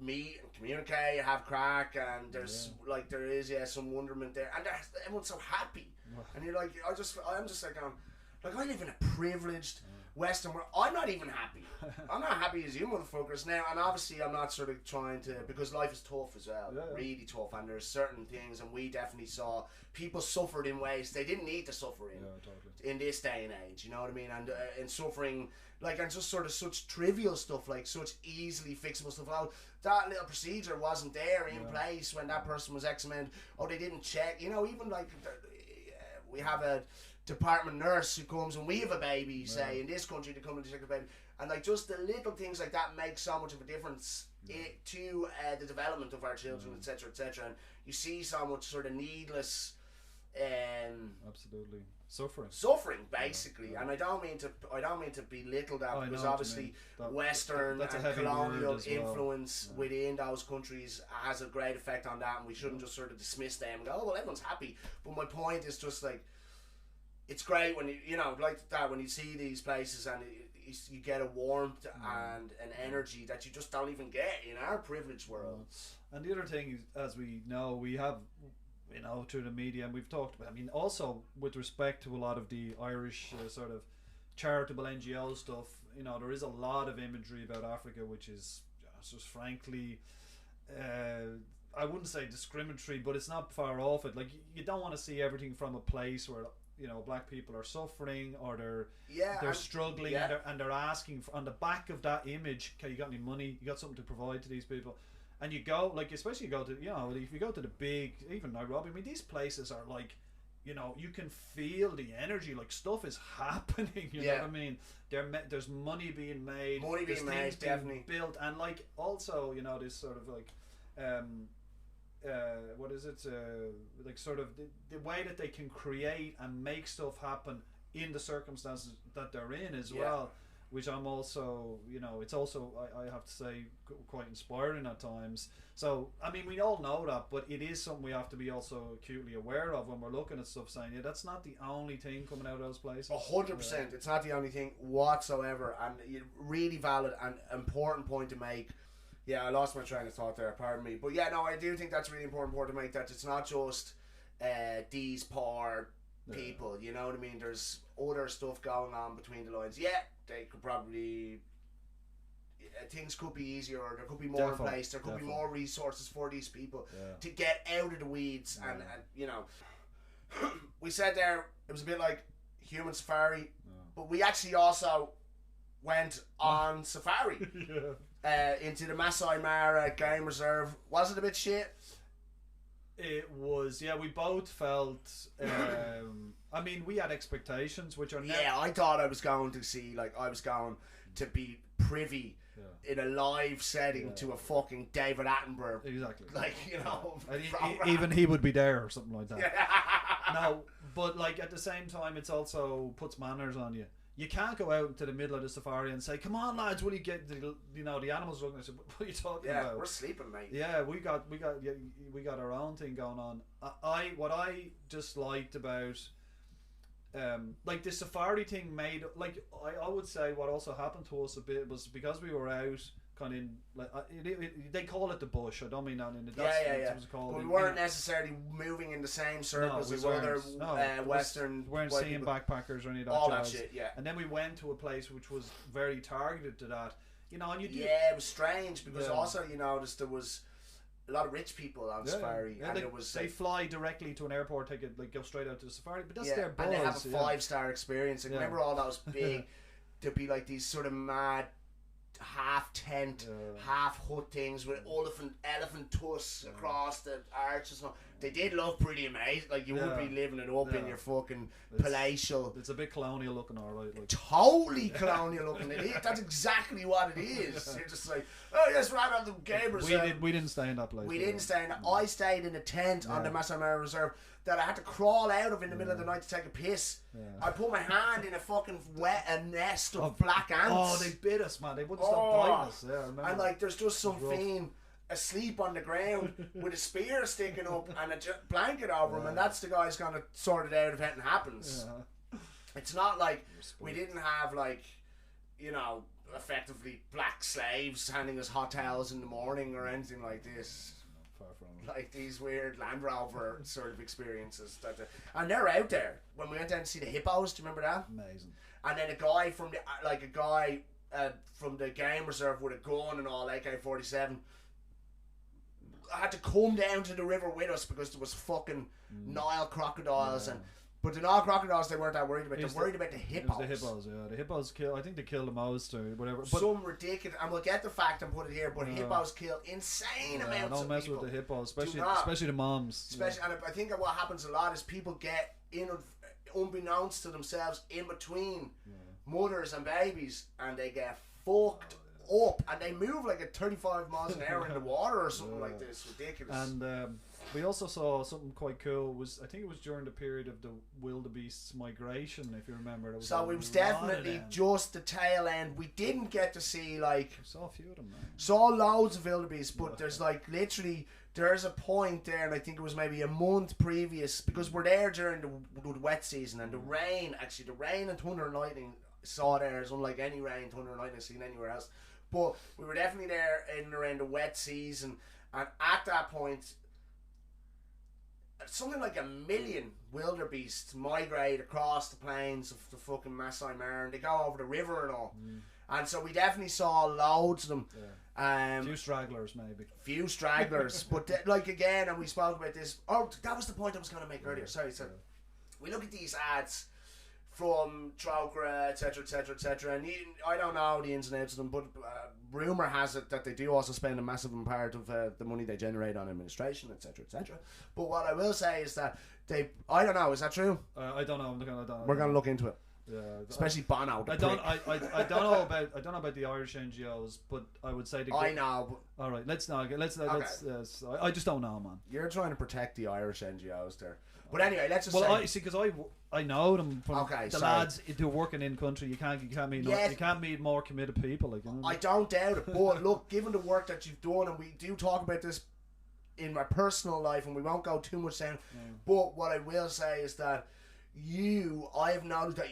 meet and communicate, have crack, and there's like there is some wonderment there, and everyone's so happy, and you're like, I'm just like going, like I live in a privileged Western world. I'm not even happy. I'm not happy as you motherfuckers now, and obviously I'm not sort of trying to, because life is tough as well, really tough, and there's certain things, and we definitely saw people suffered in ways they didn't need to suffer in this day and age, you know what I mean, and in suffering, like, and just sort of such trivial stuff, like such easily fixable stuff. Oh, that little procedure wasn't there in place when that person was examined. Oh, they didn't check, you know, even like we have a department nurse who comes when we have a baby, say in this country, to come and check the baby, and like just the little things like that make so much of a difference to the development of our children, etc., etc. And you see so much sort of needless Absolutely. Suffering. Basically, Yeah. and I don't mean to belittle that, I know because what you obviously mean. That- Western that's a and heavy word colonial as well. influence Yeah. within those countries has a great effect on that, and we shouldn't just sort of dismiss them and go, oh well, everyone's happy. But my point is just like, it's great when you know, like that, when you see these places and you get a warmth and an energy that you just don't even get in our privileged world. And the other thing is, as we know, we have, you know, through the media, and we've talked about, I mean, also with respect to a lot of the Irish sort of charitable NGO stuff, you know, there is a lot of imagery about Africa which is just frankly, I wouldn't say discriminatory, but it's not far off it. Like, you don't want to see everything from a place where, you know, black people are suffering or they're struggling, and they're asking for, on the back of that image, okay, you got any money, you got something to provide to these people. And you go, like, especially you go to, you know, if you go to the big, even Nairobi, I mean, these places are like, you know, you can feel the energy, like stuff is happening, you know what I mean? There's money being made, there's things being built, and like also, you know, this sort of like, what is it? Like sort of the way that they can create and make stuff happen in the circumstances that they're in as well. Which I'm also, you know, it's also, I have to say, quite inspiring at times. So, I mean, we all know that, but it is something we have to be also acutely aware of when we're looking at stuff, saying, yeah, that's not the only thing coming out of those places. 100%. It's not the only thing whatsoever. And really valid and important point to make. Yeah, I lost my train of thought there, pardon me. But yeah, no, I do think that's a really important point to make, that it's not just these poor people, you know what I mean? There's other stuff going on between the lines. Yeah, they could probably, things could be easier, or there could be more in place, there could be more resources for these people to get out of the weeds, and you know, we said there it was a bit like human safari, but we actually also went on safari into the Masai Mara Game Reserve. Was it a bit shit? It was, yeah, we both felt, I mean, we had expectations, which are I thought I was going to see, like, I was going to be privy in a live setting to a fucking David Attenborough. Exactly. Like, you know. Even he would be there or something like that. No, but, like, at the same time, it's also puts manners on you. You can't go out into the middle of the safari and say, "Come on, lads, will you get the, you know, the animals looking?" I said, "What are you talking about?" Yeah, we're sleeping, mate. Yeah, we got our own thing going on. What I just liked about, like the safari thing made, like I would say what also happened to us a bit was because we were out kind of in, like they call it the bush. I don't mean that in the but we weren't necessarily moving in the same circles as other Western. We weren't seeing backpackers or any of that. All that shit, yeah. And then we went to a place which was very targeted to that. You know, and you it was strange because also you noticed there was a lot of rich people on safari, and they fly directly to an airport, take it, like go straight out to the safari, but that's their buzz. And they have a 5-star experience. And remember all those big, there'd be like these sort of mad half tent, half hut things with elephant tusks across the arches. They did look pretty amazing. Like you would be living it up in your fucking palatial. It's a bit colonial looking, alright. Like. Totally colonial looking. It is. That's exactly what it is. You're just like, oh yes, right on the game reserve. We didn't stay in that place. We didn't stay in that. I stayed in a tent on the Masai Mara Reserve that I had to crawl out of in the middle of the night to take a piss. I put my hand in a fucking nest of black ants. Oh, they bit us, man. They wouldn't stop biting us. Yeah, I remember. And like, there's just some fiend asleep on the ground with a spear sticking up and a blanket over him, and that's the guy's gonna sort it out if anything happens. It's not like we didn't have, like, you know, effectively black slaves handing us hot towels in the morning or anything like this. Far from it. Like these weird Land Rover sort of experiences and they're out there. When we went down to see the hippos, do you remember that? Amazing. And then a guy from the game reserve with a gun and all, AK-47, had to come down to the river with us because there was fucking Nile crocodiles but the Nile crocodiles they weren't that worried about. They're worried about the hippos. The hippos, yeah. The hippos kill. I think they kill the most or whatever. But some ridiculous, and we'll get the fact and put it here. But hippos kill insane amounts of people. Don't mess with the hippos, especially the moms. Especially, and I think what happens a lot is people get in, unbeknownst to themselves, in between mothers and babies, and they get fucked up, and they move like at 35 miles an hour in the water or something like this. Ridiculous. And We also saw something quite cool. I think it was during the period of the wildebeest's migration, if you remember. There was So a it was lot of definitely them. just the tail end. We didn't get to see like We saw a few of them, man. saw loads of wildebeest, but there's like literally there's a point there, and I think it was maybe a month previous because we're there during the wet season and the rain and thunder and lightning saw there is unlike any rain, thunder and lightning seen anywhere else. But we were definitely there in and around the wet season, and at that point, something like 1 million wildebeest migrate across the plains of the fucking Masai Mara, and they go over the river and all. And so we definitely saw loads of them. Yeah. Few stragglers, maybe. Few stragglers, but like again, and we spoke about this. Oh, that was the point I was going to make earlier. Sorry. We look at these ads from Trokra, etc., etc., etc., and I don't know the ins and outs of them, but rumor has it that they do also spend a massive part of the money they generate on administration, etc., etc. But what I will say is that I don't know. Is that true? I don't know. We're going to look into it. Yeah, Especially Bono. I don't know about the Irish NGOs, but I would say I know. But all right, let's I just don't know, man. you're trying to protect the Irish NGOs there. But anyway, let's just Well, say. because I know them from the sorry. lads who are working in country. You can't meet Yes. you can't meet more committed people. Like, you know? I don't doubt it. But look, given the work that you've done, and we do talk about this in my personal life, and we won't go too much down. But what I will say is that I have noticed that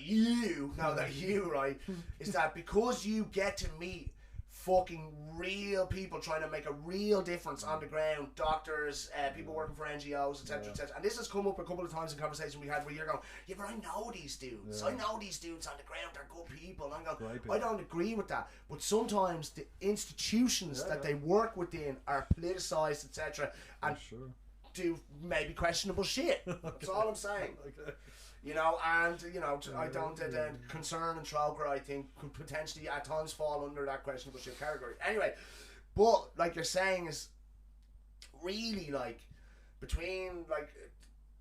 right, is that because you get to meet fucking real people trying to make a real difference on the ground, doctors, people working for NGOs, etc., etc. And this has come up a couple of times in conversation we had where you're going, yeah, but I know these dudes. I know these dudes on the ground. They're good people. And I'm going, I don't agree with that. But sometimes the institutions that they work within are politicised, etc., and do maybe questionable shit. That's all I'm saying. You know, and you know, I don't. The concern and Trokra, I think, could potentially at times fall under that questionable shit category. Anyway, but like you're saying, is really like between like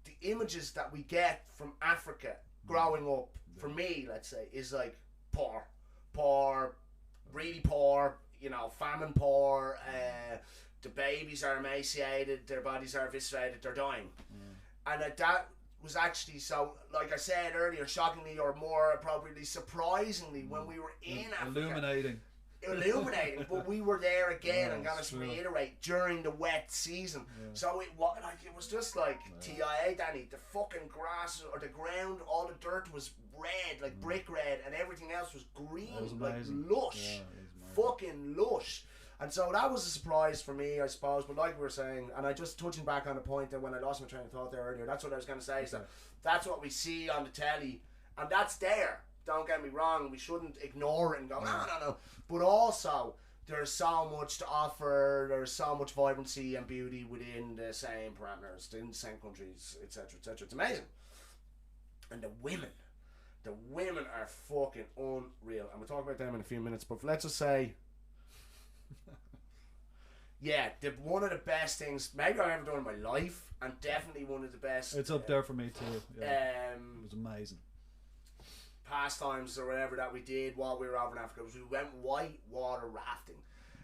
the images that we get from Africa growing up. For me, let's say, is like poor, really poor. You know, famine poor. The babies are emaciated. Their bodies are eviscerated. They're dying, and that was actually, so like I said earlier, shockingly or more appropriately, surprisingly, when we were in Africa, illuminating, but we were there again. I'm gonna reiterate, during the wet season. So it was just like TIA, Danny. The fucking grass or the ground, all the dirt was red, like brick red, and everything else was green, like lush, fucking lush. And so that was a surprise for me, I suppose. But like we were saying, and I just touching back on the point that when I lost my train of thought there earlier, that's what I was going to say. So that's what we see on the telly, and that's there. Don't get me wrong. We shouldn't ignore it and go, no. But also, there's so much to offer. There's so much vibrancy and beauty within the same parameters, in the same countries, etc., etc. It's amazing. And the women are fucking unreal. And we'll talk about them in a few minutes. But let's just say, yeah, one of the best things maybe I've ever done in my life, and definitely one of the best. It's up there for me too. Yeah. It was amazing. Pastimes or whatever that we did while we were over in Africa was we went white water rafting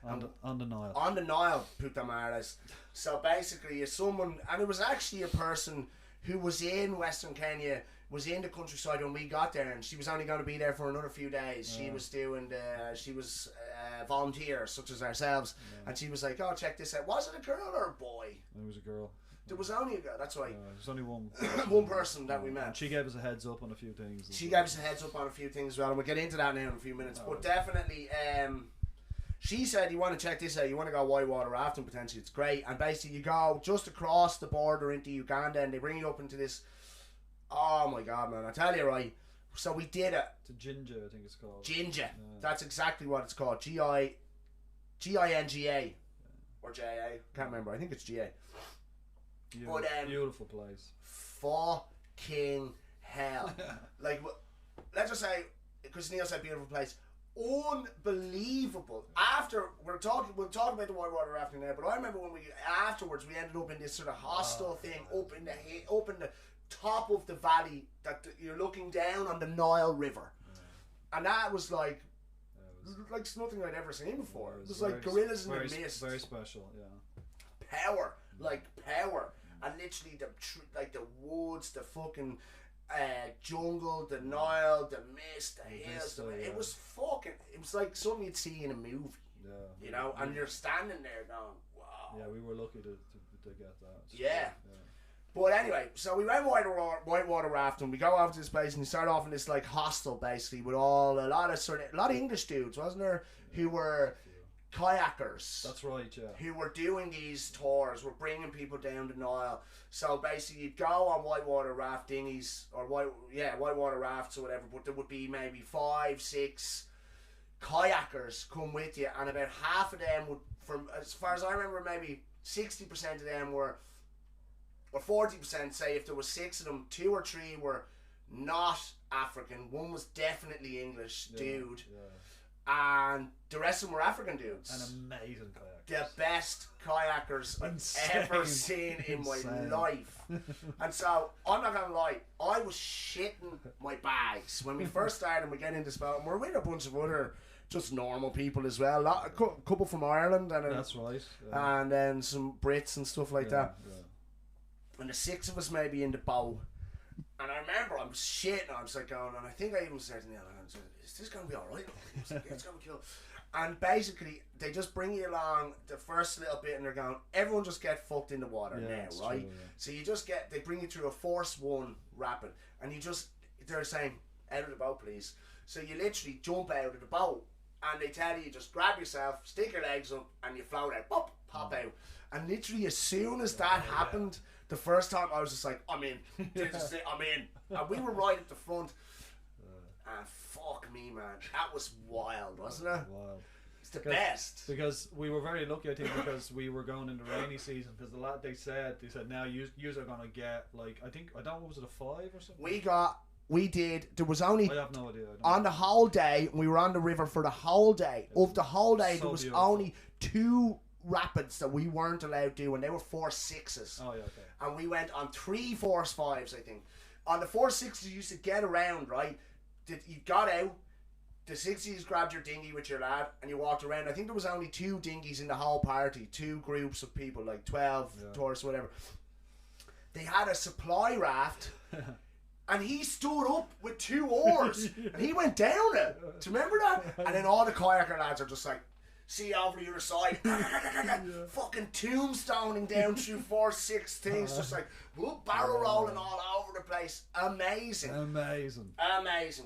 on the Nile. On the Nile, puta madres. So basically, someone, and it was actually a person who was in Western Kenya, was in the countryside when we got there, and she was only going to be there for another few days. She was doing she was a volunteer such as ourselves, and she was like, oh, check this out. Was it a girl or a boy? It was a girl. There was only a girl, that's right. There's only one one person that we met. And she gave us a heads up on a few things. She gave us a heads up on a few things as well, and we'll get into that now in a few minutes. But definitely, she said, you want to check this out, you want to go whitewater rafting potentially, it's great. And basically you go just across the border into Uganda, and they bring you up into this, oh my god, man, I tell you, right. So we did it. It's a ginger, I think it's called. Ginger. That's exactly what it's called. Ginga. Or J-A. Can't remember. I think it's G-A. Beautiful place. Fucking hell. Like, let's just say, because Neil said beautiful place, unbelievable. After, we'll talk about the whitewater rafting there, but I remember when afterwards we ended up in this sort of hostel thing up in the top of the valley that you're looking down on the Nile River, and that was like nothing I'd ever seen before. It was like gorillas in the mist. Very special, yeah. Power. and literally like the woods, the fucking jungle, the Nile, the mist, the hills. It was fucking. It was like something you'd see in a movie. Yeah. You know, and you're standing there going, wow. Yeah, we were lucky to get that. So, yeah. But anyway, so we went whitewater rafting. We go over to this place and we start off in this like hostel basically with a lot of English dudes, wasn't there? Who were kayakers. That's right, yeah. Who were doing these tours, were bringing people down the Nile. So basically, you'd go on whitewater raft dinghies or whitewater rafts or whatever. But there would be maybe 5, 6 kayakers come with you, and about half of them would, from as far as I remember, maybe 60% of them were, or 40%. Say if there was 6 of them, 2 or 3 were not African. One was definitely English dude. Yeah. And the rest of them were African dudes. An amazing kayak. The best kayakers I've ever seen in my life. And so, I'm not gonna lie, I was shitting my bags when we first started and we get into spot. And we're with a bunch of other just normal people as well. A couple from Ireland and that's right. Yeah. And then some Brits and stuff like that. Yeah. And the 6 of us maybe in the boat. And I remember I was shitting. I was like going, and I think I even said to Neil, is this going to be alright? I was like, yeah, it's going to be cool. And basically, they just bring you along the first little bit and they're going, everyone just get fucked in the water now, right? True, yeah. So you just they bring you through a force 1 rapid. And they're saying, out of the boat, please. So you literally jump out of the boat. And they tell you, just grab yourself, stick your legs up, and you float out. Pop out. And literally, as soon as that happened, the first time I was just like, I'm in. I'm in. And we were right at the front. And fuck me, man. That was wild, wasn't it? Wild. It's the best. Because we were very lucky, I think, because we were going in the rainy season. Because they said now you are going to get, like, I don't know, was it a 5 or something? There was only, I have no idea. On the whole day, we were on the river for the whole day. Of the whole day, there was only 2 rapids that we weren't allowed to do, and they were force 6s. Oh, yeah, okay. And we went on 3 force 5s, I think. On the force 6s, you used to get around, right? You got out, the 60s grabbed your dinghy with your lad, and you walked around. I think there was only 2 dinghies in the whole party, 2 groups of people, like 12 tourists, whatever. They had a supply raft. And he stood up with 2 oars, and he went down it. Do you remember that? And then all the kayaker lads are just like, see you over the other side, fucking tombstoning down through 4, 6 things, just like barrel rolling all over the place. Amazing.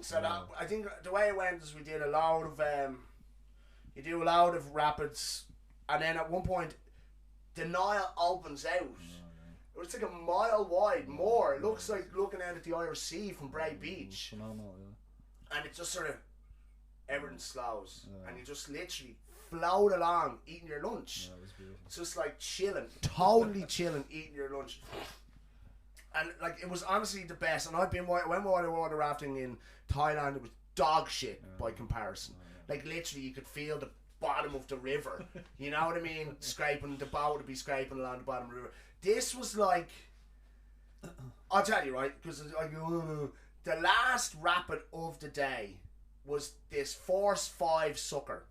So that, I think the way it went is we did a load of you do a load of rapids, and then at one point the Nile opens out. It's like a mile wide, more. It looks like looking out at the Irish Sea from Bray Beach. Phenomenal, yeah. And it just sort of, everything slows. And you just literally float along, eating your lunch. Yeah, it was beautiful. It's just like chilling, totally chilling, eating your lunch. And like, it was honestly the best. And went water rafting in Thailand, it was dog shit by comparison. Like literally, you could feel the bottom of the river. You know what I mean? The boat would be scraping along the bottom of the river. This was like, I'll tell you, right, because the last rapid of the day was this force 5 sucker.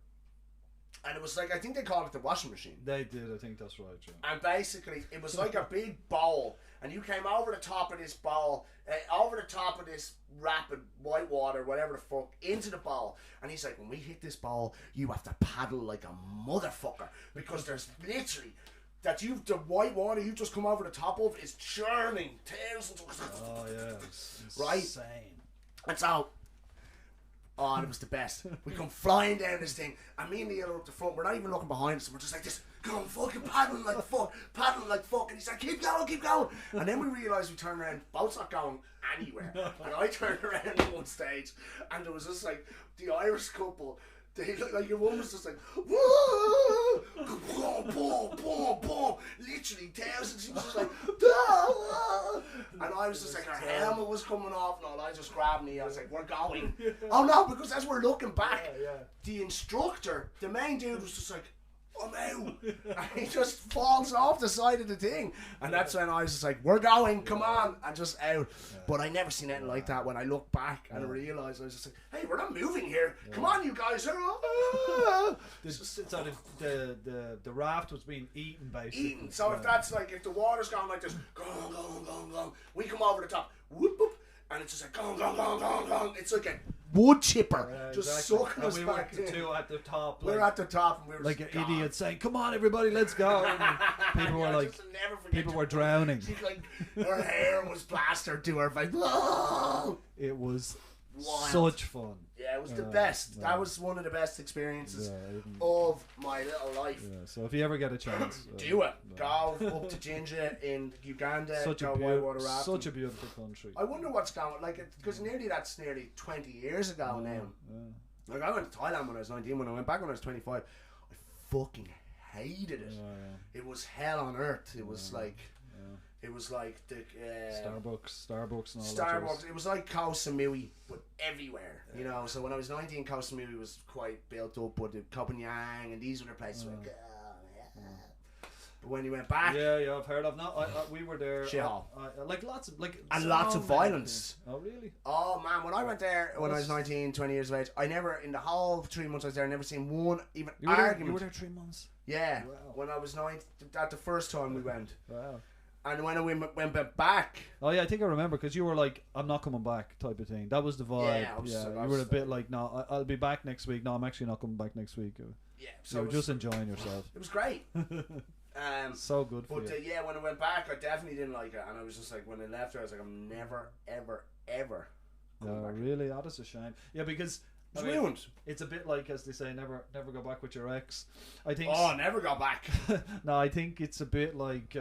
And it was like, I think they called it the washing machine. They did, I think that's right, yeah. And basically, it was like a big bowl, and you came over the top of this bowl, over the top of this rapid white water, whatever the fuck, into the bowl. And he's like, when we hit this bowl, you have to paddle like a motherfucker, because there's literally... the white water you just come over the top of is churning thousands of... Oh yeah, right? Insane. And so, it was the best. We come flying down this thing, and me and Neil are up the front. We're not even looking behind us. We're just like this, going fucking paddling like fuck. And he's like, keep going. And then we realise we turn around, boat's not going anywhere. And I turned around at one stage, and there was just like the Irish couple. They look like your woman was just like, whoa, boom, boom, boom, literally thousands. She was just like, and I was just like, her helmet was coming off, and all. I just grabbed me. I was like, we're going. Oh no, because as we're looking back, the instructor, the main dude, was just like, I'm out. And he just falls off the side of the thing. And that's when I was just like, we're going, come on. And just out. But I never seen anything like that when I look back and I realised I was just like, hey, we're not moving here. Come on, you guys. So the raft was being eaten basically. Eaten. So if that's like, if the water's going like this, gong, we come over the top, whoop, whoop, and it's just like, gong. It's like a wood chipper just sucking us back in. Two at the top. We're at the top and we were like just an idiot saying, "Come on, everybody, let's go!" And people were like, people were drowning. She's like, her hair was plastered to her face. It was Wild. such fun. Yeah, it was the best. That was one of the best experiences of my little life. Yeah, so if you ever get a chance, do it. Go up to Jinja in Uganda. Such go whitewater rafting. such a beautiful country. I wonder what's going like because that's nearly 20 years ago now. Yeah. Like I went to Thailand when I was 19. When I went back when I was 25, I fucking hated it. It was hell on earth. It was like. It was like the Starbucks and all that. Starbucks. It was like Koh Samui, but everywhere. You know. So when I was 19, Koh Samui was quite built up, but the Copenhagen and these other places were like, But when you went back, yeah, I've heard of. No, we were there. Shithole. Like lots of lots of violence. Oh really? Oh man, when I went there when I was 19, 20 years of age, I never in the whole 3 months I was there, I never seen one even argument. You were there 3 months. Yeah. Wow. When I was 9, that the first time we went. Wow. And when we went back, oh yeah, I think I remember because you were like, "I'm not coming back" type of thing. That was the vibe. Yeah, you were a bit like, "No, I'll be back next week." No, I'm actually not coming back next week. Yeah, so you were just enjoying yourself. It was great. So good for you. you. When I went back, I definitely didn't like it, and I was just like, when I left there, I was like, I'm never, ever coming back. Really? Oh, that's a shame. Yeah, because it's ruined. It's a bit like, as they say, never go back with your ex. I think. Oh, never go back. No, I think it's a bit like.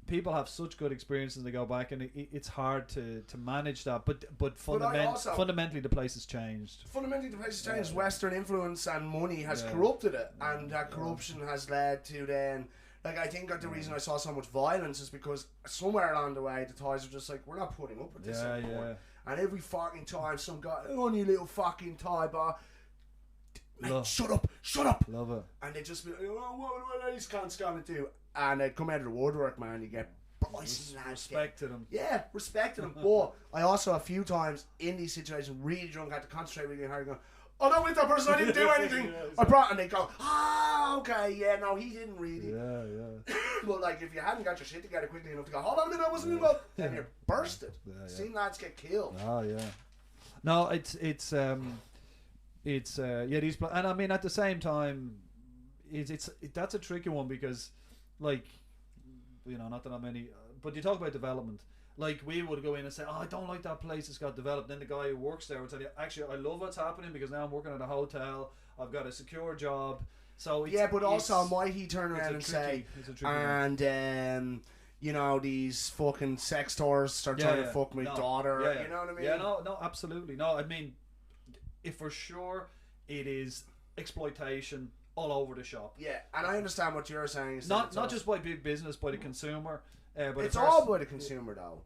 People have such good experiences they go back, and it's hard to manage that. But fundamentally, the place has changed. Fundamentally, the place has changed. Western influence and money has corrupted it, and that corruption has led to then. Like I think that the reason I saw so much violence is because somewhere along the way the Thais are just like, we're not putting up with this anymore. And every fucking time some guy, oh you little fucking Thai bar. Mate, shut up. Love it. And they just be like, oh, what are these cunts gonna do? And they come out of the woodwork, man. You get respected them. Yeah, respected them. But I also a few times in these situations really drunk, had to concentrate really hard, going, oh no, with that person I didn't do anything. I brought, and they go, okay, yeah, no, he didn't really. Yeah. But like, if you hadn't got your shit together quickly enough to go, hold on a minute, I wasn't involved, then you're bursted. Seen lads get killed. Oh yeah. No, it's these, and I mean at the same time, that's a tricky one because, like, you know, not that I'm any, but you talk about development. Like, we would go in and say, oh, I don't like that place, it's got developed. Then the guy who works there would tell you, actually, I love what's happening because now I'm working at a hotel, I've got a secure job. So but also might he turn around and say, and you know, these fucking sex stores start trying to fuck my daughter. You know what I mean? Yeah, no, absolutely. No, I mean, if for sure it is exploitation all over the shop. Yeah, and I understand what you're saying. Is not just by big business, by the consumer. But it's all by the consumer, though.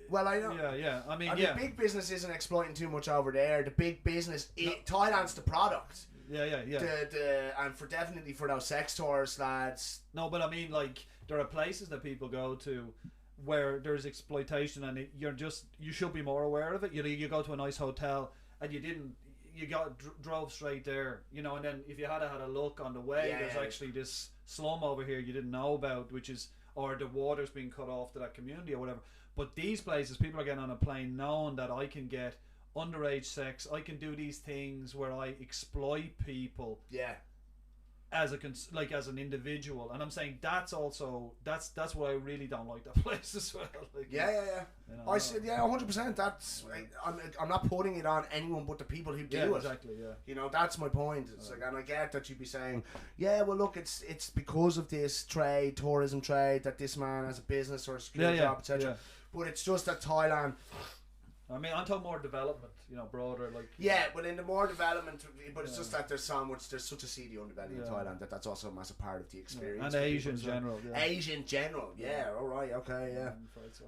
Well, I know. Yeah. I mean, big business isn't exploiting too much over there. The big business, Thailand's the product. Yeah. And definitely for those sex tours, lads. No, but I mean, like, there are places that people go to where there's exploitation, and you should be more aware of it. You go to a nice hotel and you drove straight there, you know, and then if you had a look on the way, there's actually this slum over here you didn't know about, or the water's being cut off to that community or whatever. But these places, people are getting on a plane knowing that I can get underage sex, I can do these things where I exploit people. Yeah. As an individual, and I'm saying that's why I really don't like that place as well. Like, yeah. You know, I said 100%. That's I'm not putting it on anyone but the people who do it. Exactly. Yeah. You know, that's my point. It's like, and I get that you'd be saying, yeah, well, look, it's because of this tourism trade, that this man has a business or a secure job, etc. But it's just that Thailand I mean, I'm talking more development, broader, like. Yeah, but in the more development, but it's just that there's such a seedy underbelly in Thailand that's also a massive part of the experience. And Asia in general. Yeah. Asia in general, yeah, alright, okay, yeah.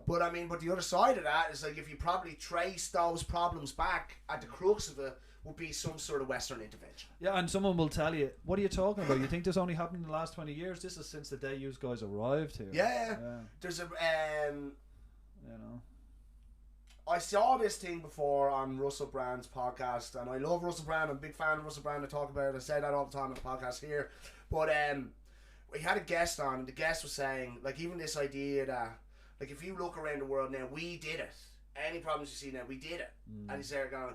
But I mean, but the other side of that is like if you probably trace those problems back, at the crux of it would be some sort of Western intervention. Yeah, and someone will tell you, what are you talking about? You think this only happened in the last 20 years? This is since the day you guys arrived here. Yeah. There's a, you know. I saw this thing before on Russell Brand's podcast, and I love Russell Brand. I'm a big fan of Russell Brand. I talk about it. I say that all the time on the podcast here. But we had a guest on, and the guest was saying, like, even this idea that, like, if you look around the world now, we did it. Any problems you see now, we did it. And he's there going,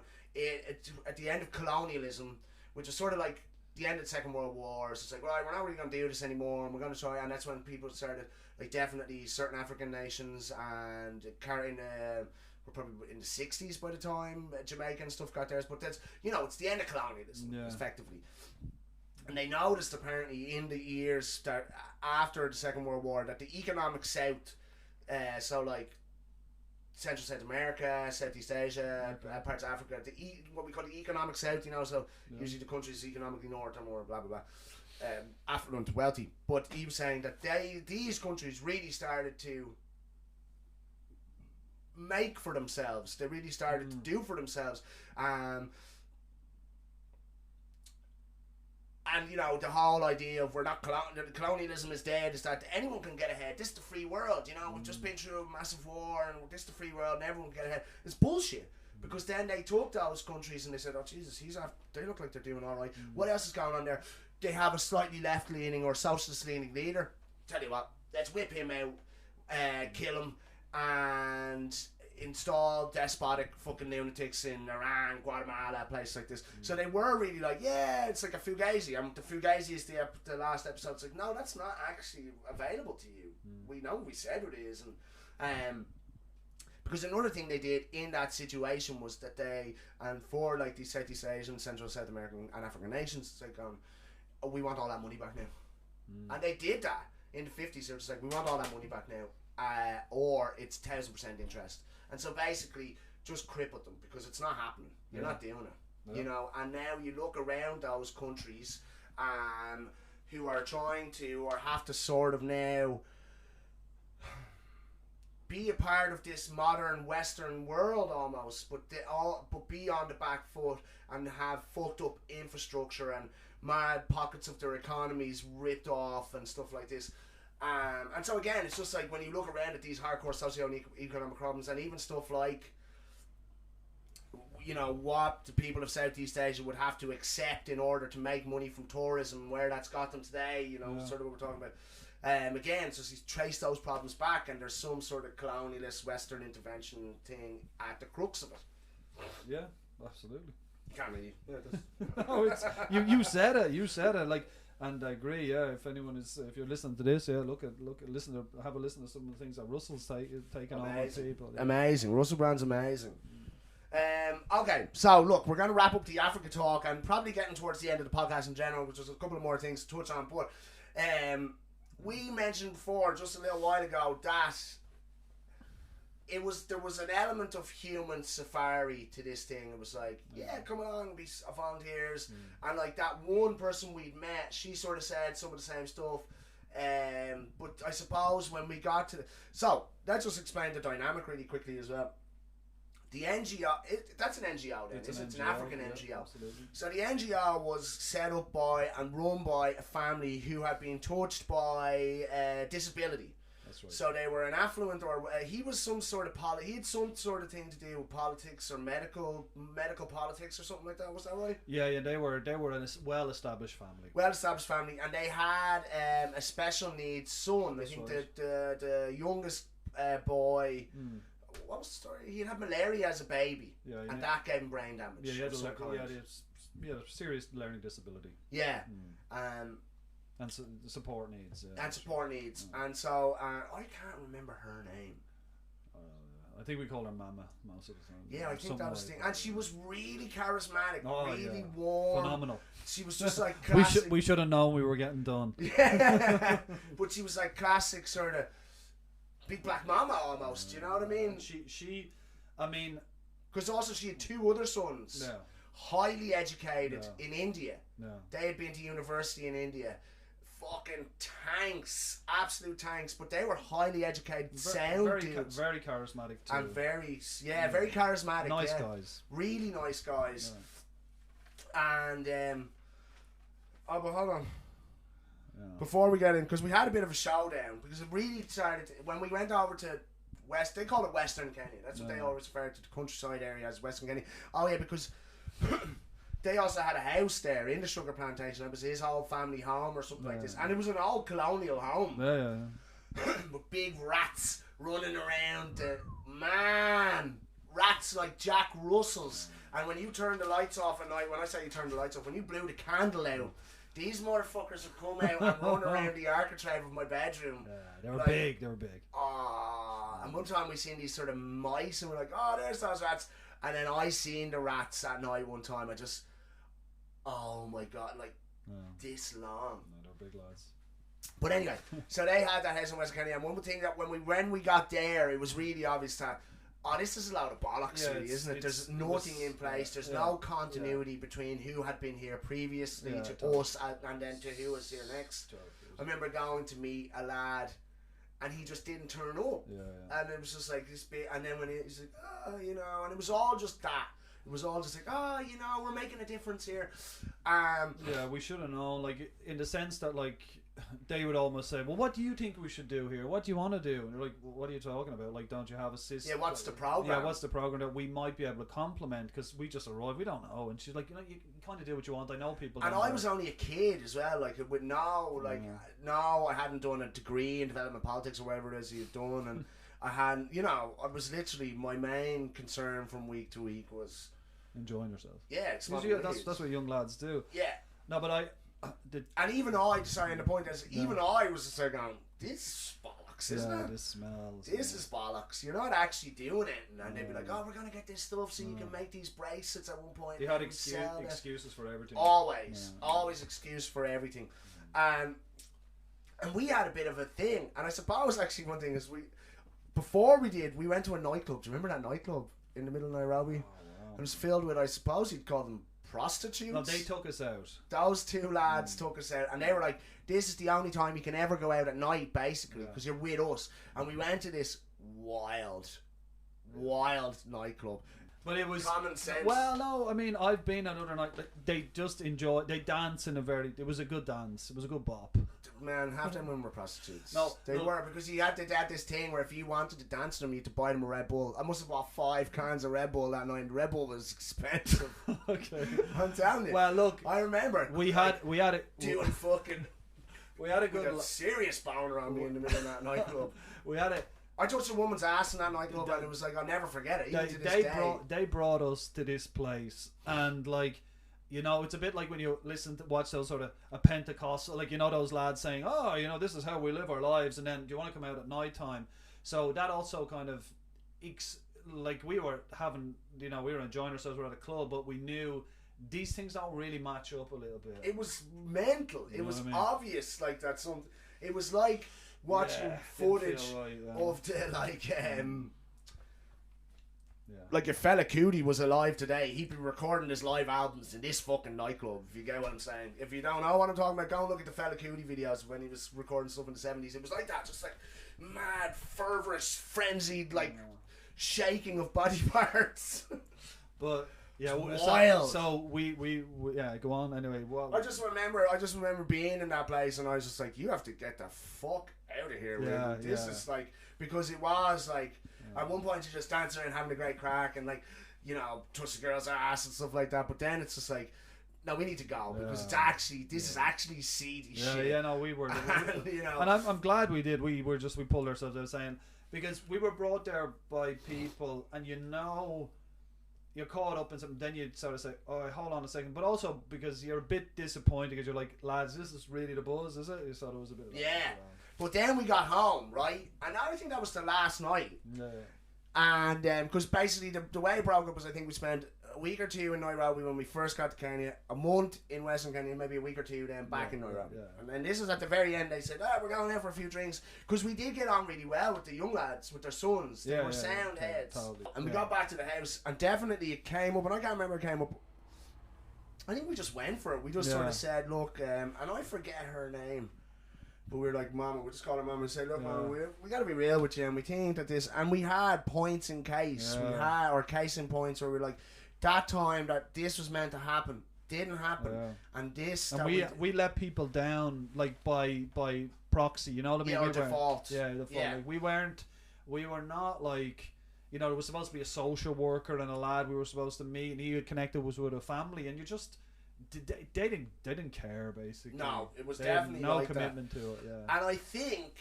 at the end of colonialism, which was sort of like the end of the Second World War, it's like, right, we're not really going to do this anymore, and we're going to try, and that's when people started, like, definitely certain African nations, and carrying we're probably in the 60s by the time Jamaica and stuff got theirs, but that's, it's the end of colonialism, effectively. And they noticed apparently in the years that after the Second World War that the economic South, so like Central South America, Southeast Asia, parts of Africa, what we call the economic South, so usually the countries economically north or more, blah blah blah, affluent, wealthy. But he was saying that these countries really started to make for themselves. They really started to do for themselves. And the whole idea of we're not colonialism is dead, is that anyone can get ahead. This is the free world, we've just been through a massive war and this is the free world and everyone can get ahead. It's bullshit. Because then they took those countries and they said, oh Jesus, they look like they're doing alright. What else is going on there? They have a slightly left leaning or socialist leaning leader. Tell you what, let's whip him out, kill him, and install despotic fucking lunatics in Iran, Guatemala, places like this. So they were really like, yeah, it's like a fugazi. The fugazi is the last episode. It's like, no, that's not actually available to you. We know we said it is, and because another thing they did in that situation was that for like these Southeast Asian, Central South American and African nations, it's like, we want all that money back now. And they did that in the 50s. They're just like, we want all that money back now, or it's 1,000% interest. And so basically just crippled them because it's not happening. You're not doing it. And now you look around those countries who are trying to, or have to sort of now be a part of this modern Western world almost, but be on the back foot and have fucked up infrastructure and mad pockets of their economies ripped off and stuff like this. And so again, it's just like when you look around at these hardcore socio-economic problems, and even stuff like, what the people of Southeast Asia would have to accept in order to make money from tourism, where that's got them today, sort of what we're talking about. Again, so you trace those problems back, and there's some sort of colonialist Western intervention thing at the crux of it. Yeah, absolutely. You can't really. No, it's, you said it, like. And I agree, if you're listening to this, have a listen to some of the things that Russell's taken on with people. Yeah. Amazing. Russell Brand's amazing. Okay, so look, we're going to wrap up the Africa talk and probably getting towards the end of the podcast in general, which is a couple of more things to touch on. But we mentioned before, just a little while ago, that there was an element of human safari to this thing. It was like, come along, be volunteers. And like that one person we'd met, she sort of said some of the same stuff. But I suppose when we got to so let's just explain the dynamic really quickly as well. The NGO, that's an NGO then, it's an African NGO. Absolutely. So the NGO was set up by and run by a family who had been touched by disability. Right. So they were an affluent, or he was some sort of he had some sort of thing to do with politics or medical politics or something like that. Was that right? Yeah. They were a well-established family. Well-established family, and they had a special needs son. I think the youngest boy. What was the story? He had malaria as a baby, and that gave him brain damage. Yeah, he had a serious learning disability. Yeah. And support needs. And support needs. And so, I can't remember her name. I think we call her Mama most of the time. Yeah, I think that was the thing. And she was really charismatic, really warm. Phenomenal. She was just like classic. We should have known we were getting done. Yeah. But she was like classic sort of big black mama almost, you know what I mean? I mean, Because also she had 2 other sons, No. highly educated No. in India. No. They had been to university in India. Fucking tanks, absolute tanks, but they were highly educated, sound dudes. Very charismatic too. And very charismatic. Nice yeah. guys. Really nice guys. And, oh, but hold on. Yeah. Before we get in, because we had a bit of a showdown, because it really started, when we went over to West, they call it Western Kenya. That's what they always refer to the countryside area as Western Kenya. Oh, yeah, because they also had a house there in the sugar plantation. It was his whole family home or something like this. And it was an old colonial home. Yeah. With big rats running around. Man, rats like Jack Russells. And when you turn the lights off at night, when I say you turn the lights off, when you blew the candle out, these motherfuckers would come out and run around the architrave of my bedroom. Yeah, they were like, big. They were big. And one time we seen these sort of mice and we're like, oh, there's those rats. And then I seen the rats at night one time. I just, oh my God, like this long. No, they're big lads. But anyway, so they had that house in West Kenya. And one thing that when we got there, it was really obvious that, oh, this is a load of bollocks, really, isn't it? There's nothing in place. There's no continuity between who had been here previously to us and then to who was here next. I remember going to meet a lad, and he just didn't turn up. And it was just like this bit. And then when he's like, oh, you know, and it was all just that. It was all just like, oh, you know, we're making a difference here. Yeah, we should have known, like, in the sense that, like, they would almost say, well, what do you think we should do here? What do you want to do? And they're like, well, what are you talking about? Like, don't you have a system? Yeah, what's the program? Yeah, what's the program that we might be able to complement? Because we just arrived, we don't know. And she's like, you know, you kind of do what you want. I know people. And I was only a kid as well, like, with no, I hadn't done a degree in development politics or whatever it is you've done. And I hadn't, you know, I was literally, my main concern from week to week was enjoying yourself. Yeah, that's what young lads do. Yeah. No, but and even I, sorry, and the point is, even I was just like going, this is bollocks, isn't it? This smells. This is bollocks. You're not actually doing it. And they'd be like, oh, we're going to get this stuff so you can make these bracelets at one point. They had excuses for everything. Always excuse for everything. And we had a bit of a thing. And I suppose actually one thing is we went to a nightclub. Do you remember that nightclub in the middle of Nairobi? It was filled with, I suppose you'd call them prostitutes. No, they took us out. Those 2 lads took us out, and they were like, this is the only time you can ever go out at night, basically, because you're with us. And we went to this wild nightclub. But it was common sense. Well, no, I mean, I've been at other night. They just enjoy. They dance in a very. It was a good dance. It was a good bop. Man, half them women were prostitutes. No, they were, because you had this thing where if you wanted to dance to them, you had to buy them a Red Bull. I must have bought 5 cans of Red Bull that night. And Red Bull was expensive. Okay, I'm telling you. Well, look, I remember we had it doing fucking. We had a good serious boner on me in the middle of that nightclub. We had it. I touched a woman's ass in that nightclub, and it was like, I'll never forget it. Even to this day. They brought us to this place, and like, you know, it's a bit like when you watch those sort of a Pentecostal, like, you know, those lads saying, oh, you know, this is how we live our lives, and then do you want to come out at night time? So that also kind of, like, we were having, you know, we were enjoying ourselves, we were at a club, but we knew these things don't really match up a little bit. It was mental. It was obvious, like, that something. It was like watching footage of the, like, like if Fela Kuti was alive today, he'd be recording his live albums in this fucking nightclub, if you get what I'm saying. If you don't know what I'm talking about, go and look at the Fela Kuti videos when he was recording stuff in the 70s. It was like that, just like mad, fervorous, frenzied, like shaking of body parts. But yeah, wild. So we go on anyway. I just remember being in that place, and I was just like, you have to get the fuck out of here, really. This is like, because it was like, at one point you're just dancing around having a great crack and, like, you know, touch the girl's ass and stuff like that, but then it's just like, no, we need to go, because it's actually, this is actually seedy shit. Yeah, no, we were. You know, and I'm glad we did. We pulled ourselves out, saying, because we were brought there by people, and you know, you're caught up in something, then you sort of say, oh, hold on a second, but also because you're a bit disappointed, because you're like, lads, this is really the buzz, is it? You thought it was a bit but then we got home, right? And I think that was the last night. Yeah. And because basically the way it broke up was, I think we spent a week or two in Nairobi when we first got to Kenya, a month in Western Kenya, maybe a week or two then back in Nairobi. And then this is at the very end, they said, we're going out for a few drinks, because we did get on really well with the young lads, with their sons. They were sound heads. Totally. And we got back to the house, and definitely it came up, and I can't remember it came up. I think we just went for it. We just sort of said, look, and I forget her name. But we were like, Mama, we just called her Mama and said, look, Mama, we got to be real with you, and we think that this, and we had points in case, or case in points where we were like, that time that this was meant to happen didn't happen, and this, and we let people down like by proxy, you know what I mean? Or default. Default. Like, we were not like, you know, there was supposed to be a social worker and a lad we were supposed to meet, and he had connected was with a family, and you just. They didn't care basically. No, it was definitely no like commitment that. to it. Yeah, and I think,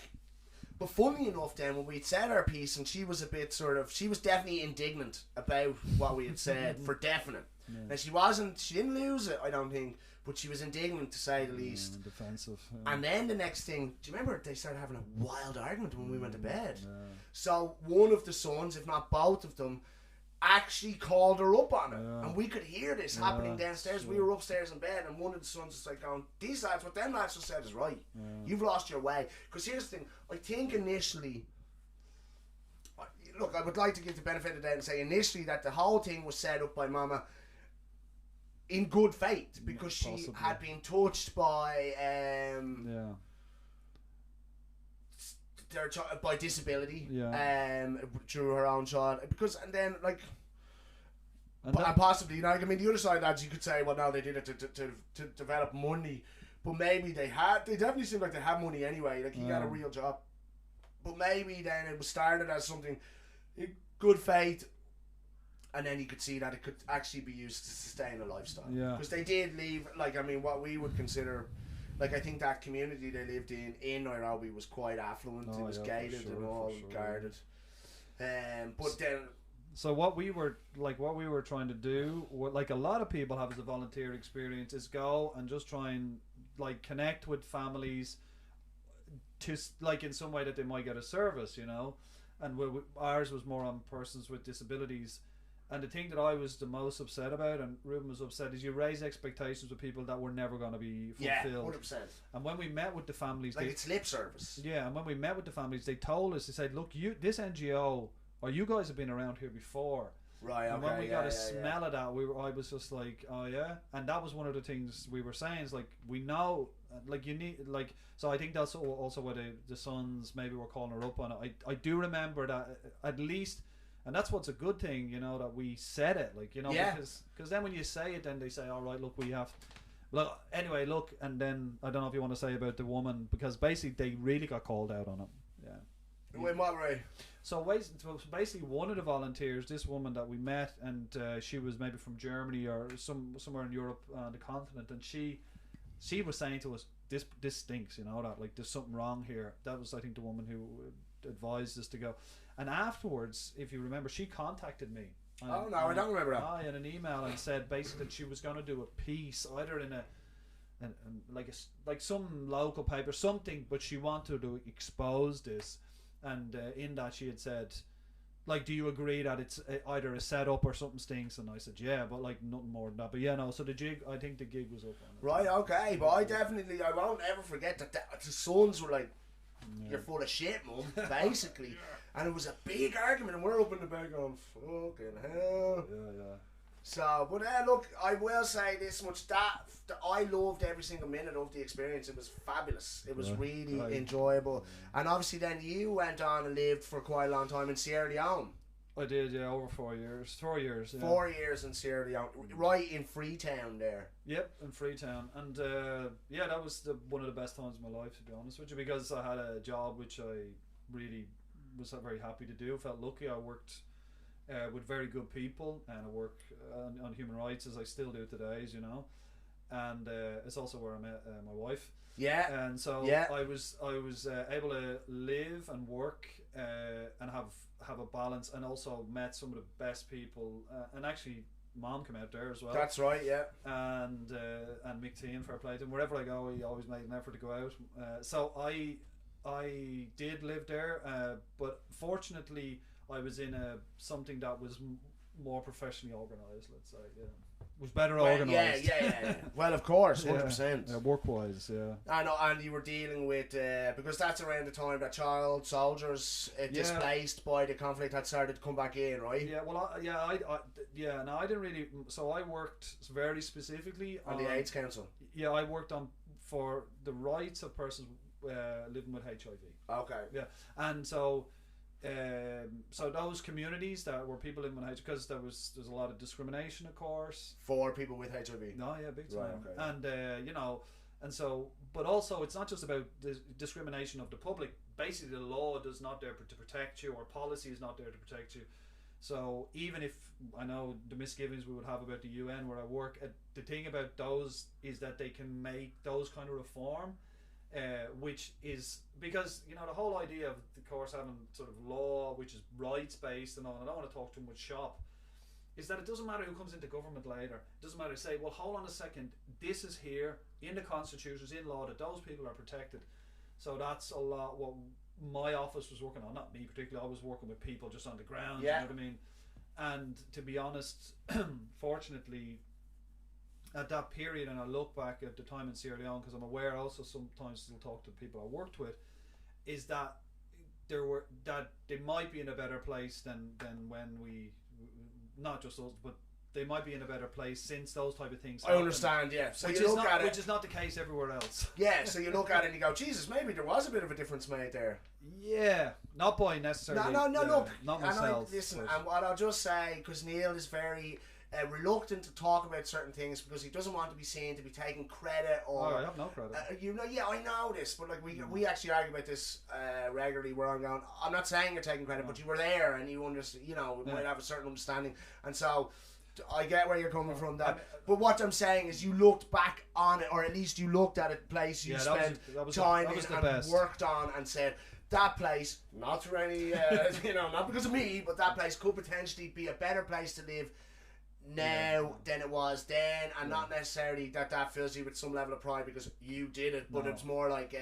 but funny enough, then when we'd said our piece, and she was a bit she was definitely indignant about what we had said for definite. And she didn't lose it, I don't think, but she was indignant to say the least. Defensive. And then the next thing, do you remember they started having a wild argument when we went to bed? So one of the sons, if not both of them, actually called her up on it, and we could hear this happening downstairs. We were upstairs in bed, and one of the sons was like going, these lads, what them lads just said is right. You've lost your way. Because here's the thing, I think initially, look, I would like to give the benefit of the doubt and say initially that the whole thing was set up by Mama in good faith, because she had been touched by by disability, through her own child, because and then like, and possibly, you know, I mean, the other side, lads, you could say, well, no, they did it to develop money, but maybe they definitely seemed like they had money anyway. Like, he got a real job, but maybe then it was started as something in good faith, and then you could see that it could actually be used to sustain a lifestyle. Because they did leave, like, I mean, what we would consider. Like, I think that community they lived in Nairobi was quite affluent. It was gated and all guarded. But then, so what we were trying to do, what like a lot of people have as a volunteer experience, is go and just try and like connect with families to like in some way that they might get a service, you know. And ours was more on persons with disabilities. And the thing that I was the most upset about, and Ruben was upset, is you raise expectations with people that were never going to be fulfilled. 100%. And when we met with the families, like, it's lip service. Yeah, and when we met with the families, they told us, they said, look, this NGO, or you guys have been around here before. Right, okay. And when we got a smell of that, I was just like, oh yeah. And that was one of the things we were saying, is like, we know, like, you need, like, so I think that's also why the sons maybe were calling her up on it. I do remember that at least. And that's what's a good thing, you know, that we said it, like, you know, because then when you say it, then they say, all right, look, we have, look, anyway, look, and then I don't know if you want to say about the woman, because basically they really got called out on it. In what way? So basically one of the volunteers, this woman that we met, and she was maybe from Germany or somewhere in Europe on the continent, and she was saying to us, this stinks, you know, that like there's something wrong here. That was, I think, the woman who advised us to go. And afterwards, if you remember, she contacted me. I don't remember that. In an email, and said basically that she was going to do a piece either in like some local paper, something, but she wanted to expose this. And in that, she had said, like, do you agree that it's either a setup or something stinks? And I said, yeah, but like nothing more than that. But yeah, no. So I think the gig was up on it. Right, okay, but I won't ever forget that the sons were like, you're full of shit, Mum, basically. And it was a big argument, and we're up in the bed going, fucking hell. Yeah. So, but look, I will say this much, that I loved every single minute of the experience. It was fabulous. It was really enjoyable. And obviously then you went on and lived for quite a long time in Sierra Leone. I did, yeah, over 4 years. 4 years, yeah. 4 years in Sierra Leone, right in Freetown there. Yep, in Freetown. And yeah, that was one of the best times of my life, to be honest with you, because I had a job which I really was very happy to do. Felt lucky. I worked with very good people, and I work on human rights, as I still do today, as you know. And it's also where I met my wife. Yeah. And so I was able to live and work and have a balance, and also met some of the best people, and actually Mom came out there as well. That's right, yeah. And Mick T and fair play to him. Wherever I go, he always made an effort to go out. So I did live there, but fortunately I was in something that was more professionally organised. Let's say, yeah, was better Well, organised. yeah. Well, of course, 100%. Yeah, work-wise, yeah. I know, and you were dealing with because that's around the time that child soldiers displaced by the conflict had started to come back in, right? Yeah, well, no, I didn't really. So I worked very specifically On the AIDS Council. Yeah, I worked on for the rights of persons living with HIV. Okay. Yeah, and so those communities that were people living with HIV, because there's a lot of discrimination, of course. For people with HIV. No, yeah, big time. Right, okay. And and so, but also it's not just about the discrimination of the public. Basically, the law is not there to protect you, or policy is not there to protect you. So even if I know the misgivings we would have about the UN where I work, the thing about those is that they can make those kind of reform, which is because the whole idea of the course having sort of law which is rights based and all. And I don't want to talk too much shop. Is that it doesn't matter who comes into government later. It doesn't matter to say, well, hold on a second, this is here in the constitutions, in law, that those people are protected. So that's a lot what my office was working on. Not me particularly, I was working with people just on the ground, Yeah. you know what I mean? And to be honest, fortunately, at that period, and I look back at the time in Sierra Leone, because I'm aware also sometimes still talk to people I worked with, is that they might be in a better place than when we, not just us, but they might be in a better place since those type of things I understand, yeah. So which you is look at it, which is not the case everywhere else. yeah. So you look at it and you go, Jesus, maybe there was a bit of a difference made there. Yeah, not by necessarily. No. Look, not myself. Listen, but- and what I'll just say, because Neil is very reluctant to talk about certain things because he doesn't want to be seen to be taking credit or. Oh, I have no credit. Yeah, I know this, but like we actually argue about this regularly. Where I'm going, I'm not saying you're taking credit, but you were there and you understand. Might have a certain understanding, and so. I get where you're coming from, but what I'm saying is you looked back on it, or at least you looked at a place you spent time in and worked on and said, that place, not through any, not because of me, but that place could potentially be a better place to live now than it was then, and not necessarily that fills you with some level of pride because you did it, but it's more like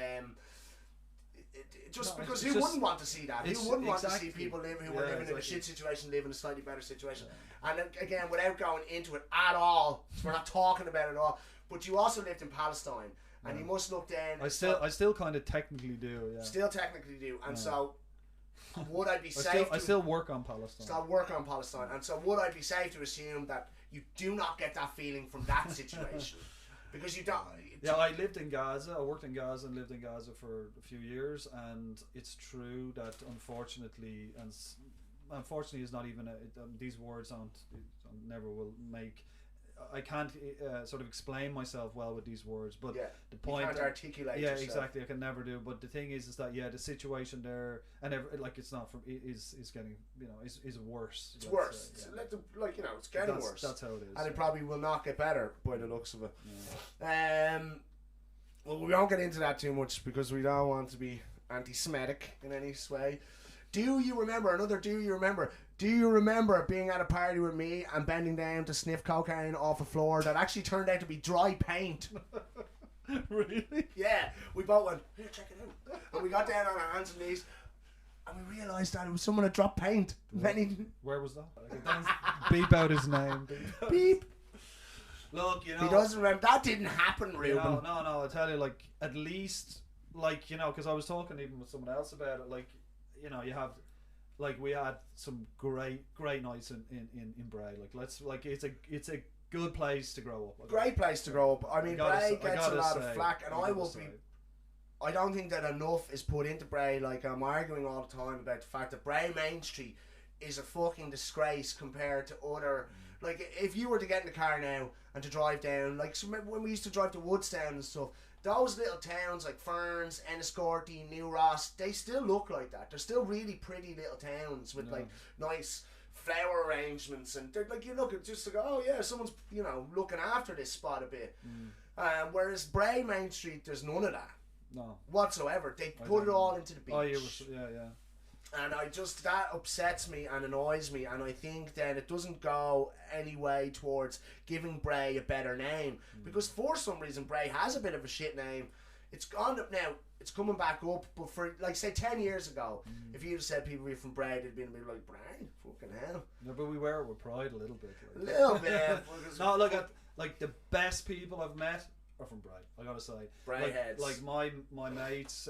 because who wouldn't want to see that? Who wouldn't want to see people who were living in a shit situation live in a slightly better situation? And then, again, without going into it at all, we're not talking about it at all. But you also lived in Palestine, and you must look down. I still kind of technically do. Yeah. Still technically do, and so would I be safe? I still work on Palestine. Still work on Palestine, and so would I be safe to assume that you do not get that feeling from that situation? Because you don't. Yeah, I lived in Gaza. I worked in Gaza and lived in Gaza for a few years, and it's true that unfortunately is not even these words never will make. I can't sort of explain myself well with these words, but the point. You can't articulate. Yeah, yourself. exactly. I can never do. But the thing is that the situation there and it's not from is getting is worse. It's worse. It's getting worse. That's how it is. And it probably will not get better by the looks of it. Yeah. Well, we won't get into that too much because we don't want to be anti-Semitic in any way. Do you remember being at a party with me and bending down to sniff cocaine off a floor that actually turned out to be dry paint? Really? Yeah. We both went, here, check it out. And we got down on our hands and knees and we realised that it was someone that dropped paint. Where was that? Beep out his name. Beep. Look, he doesn't remember. That didn't happen, Ruben. No. I tell you, at least, because I was talking even with someone else about it. You have, we had some great nights in Bray. It's a good place to grow up. Great place to grow up. I mean, Bray gets a lot of flack, and I don't think that enough is put into Bray. I'm arguing all the time about the fact that Bray Main Street is a fucking disgrace compared to other. If you were to get in the car now and to drive down, when we used to drive to Woodstown and stuff, those little towns like Ferns, Enniscorthy, New Ross, they still look like that. They're still really pretty little towns with nice flower arrangements, and they're you look at just oh yeah, someone's looking after this spot a bit. Whereas Bray Main Street, there's none of that. No. Whatsoever. They put it all into the beach. Oh, yeah. And that upsets me and annoys me, and I think then it doesn't go any way towards giving Bray a better name, because for some reason Bray has a bit of a shit name. It's gone up now, it's coming back up, but for say 10 years ago, if you'd have said people were from Bray, they'd been a bit like, Bray? Fucking hell. No, but we wear it with pride a little bit. A Like. little bit. No, look at like the best people I've met are from Bray. I gotta say, Bray heads. like my mates,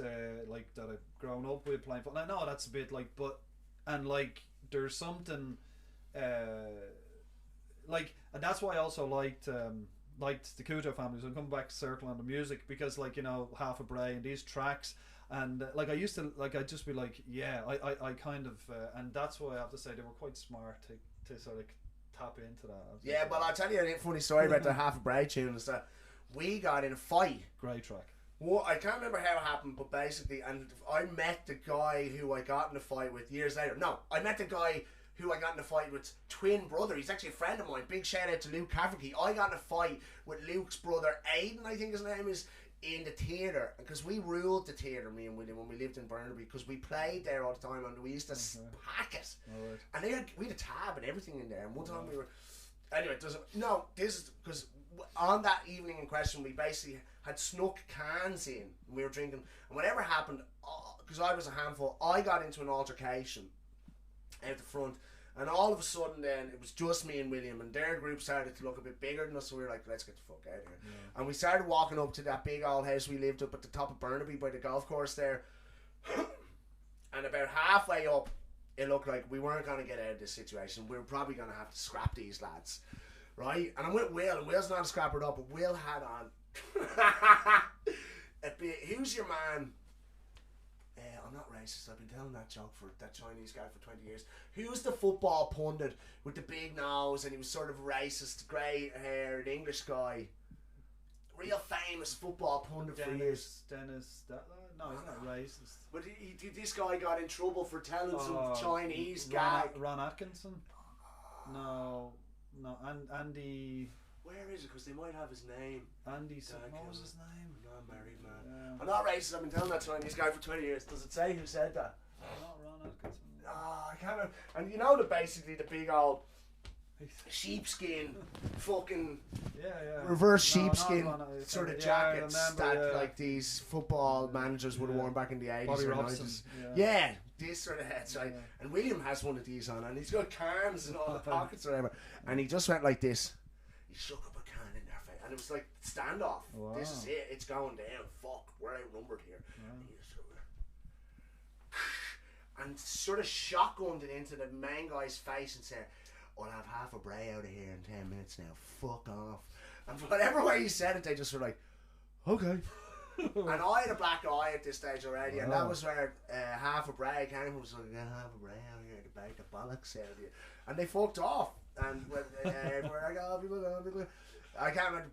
like that I've grown up with playing football. I know that's a bit like, but and like there's something, like, and that's why I also liked the Kuto families. I'm coming back to circle on the music because, like, you know, half a Bray and these tracks. And like I used to, like I'd just be like, yeah, I kind of, and that's why I have to say they were quite smart to sort of tap into that. Yeah, well, I'll tell you a funny story about the Half a Bray tune is that we got in a fight. Great track. Well, I can't remember how it happened, but basically, and I met the guy who I got in a fight with years later. No, I met the guy who I got in a fight with, twin brother. He's actually a friend of mine. Big shout out to Luke Cafferty. I got in a fight with Luke's brother, Aidan, I think his name is, in the theatre, because we ruled the theatre, me and William, when we lived in Burnaby, because we played there all the time and we used to pack it. Right. And we had a tab and everything in there. And one time we were, anyway, this is because on that evening in question, we basically had snuck cans in and we were drinking, and whatever happened, because I was a handful, I got into an altercation out the front. And all of a sudden then, it was just me and William, and their group started to look a bit bigger than us, so we were like, let's get the fuck out of here. Yeah. And we started walking up to that big old house we lived up at the top of Burnaby by the golf course there. And about halfway up, it looked like we weren't going to get out of this situation. We were probably going to have to scrap these lads. Right? And I'm with Will, and Will's not a scrapper up, but Will had on who's your man? I'm not racist. I've been telling that joke for that Chinese guy for 20 years. Who's the football pundit with the big nose and he was sort of racist, grey haired English guy? Real famous football pundit for years. Dennis, no, he's not racist. But this guy got in trouble for telling some Chinese guy. Ron Atkinson? No, Andy. Where is it? Because they might have his name. Andy, what was his name? I'm not married, man. I'm not racist. I've been telling that Chinese guy for 20 years. Does it say who said that? Not Ron Atkinson. I can't remember. And you know basically the big old sheepskin fucking reverse sheepskin sort of jackets that like these football managers would have worn back in the 80s or 90s. Yeah, this sort of heads, right? And William has one of these on, and he's got cans in all the pockets or whatever. And he just went like this. He shook up a can in their face, and it was like standoff. Wow. This is it. It's going down. Fuck, we're outnumbered here. Wow. And he just and sort of shotgunned it into the main guy's face and said, I'll have half a Bray out of here in 10 minutes now. Fuck off. And whatever way he said it, they just were like, okay. And I had a black eye at this stage already, and that was where half a Bray came from. Was like, get half a Bray out of here to bite the bollocks out of you. And they fucked off. And where I go, people. I can't remember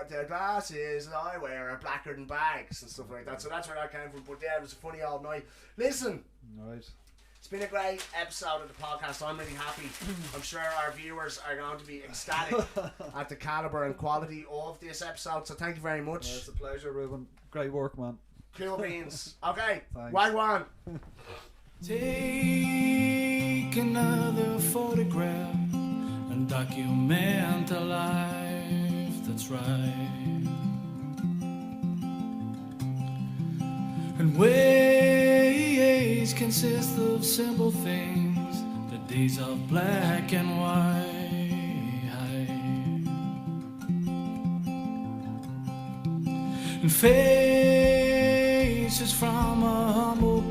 the glasses I wear are blacker than bags and stuff like that. So that's where that came from. But yeah, it was a funny old night. Listen. Right. It's been a great episode of the podcast. I'm really happy. I'm sure our viewers are going to be ecstatic at the calibre and quality of this episode. So thank you very much. Yeah, it's a pleasure, Ruben. Great work, man. Cool beans. Okay. Thanks. Wagwan. Take another photograph and document a life that's right. And ways consist of simple things, the days of black and white. And faces from a humble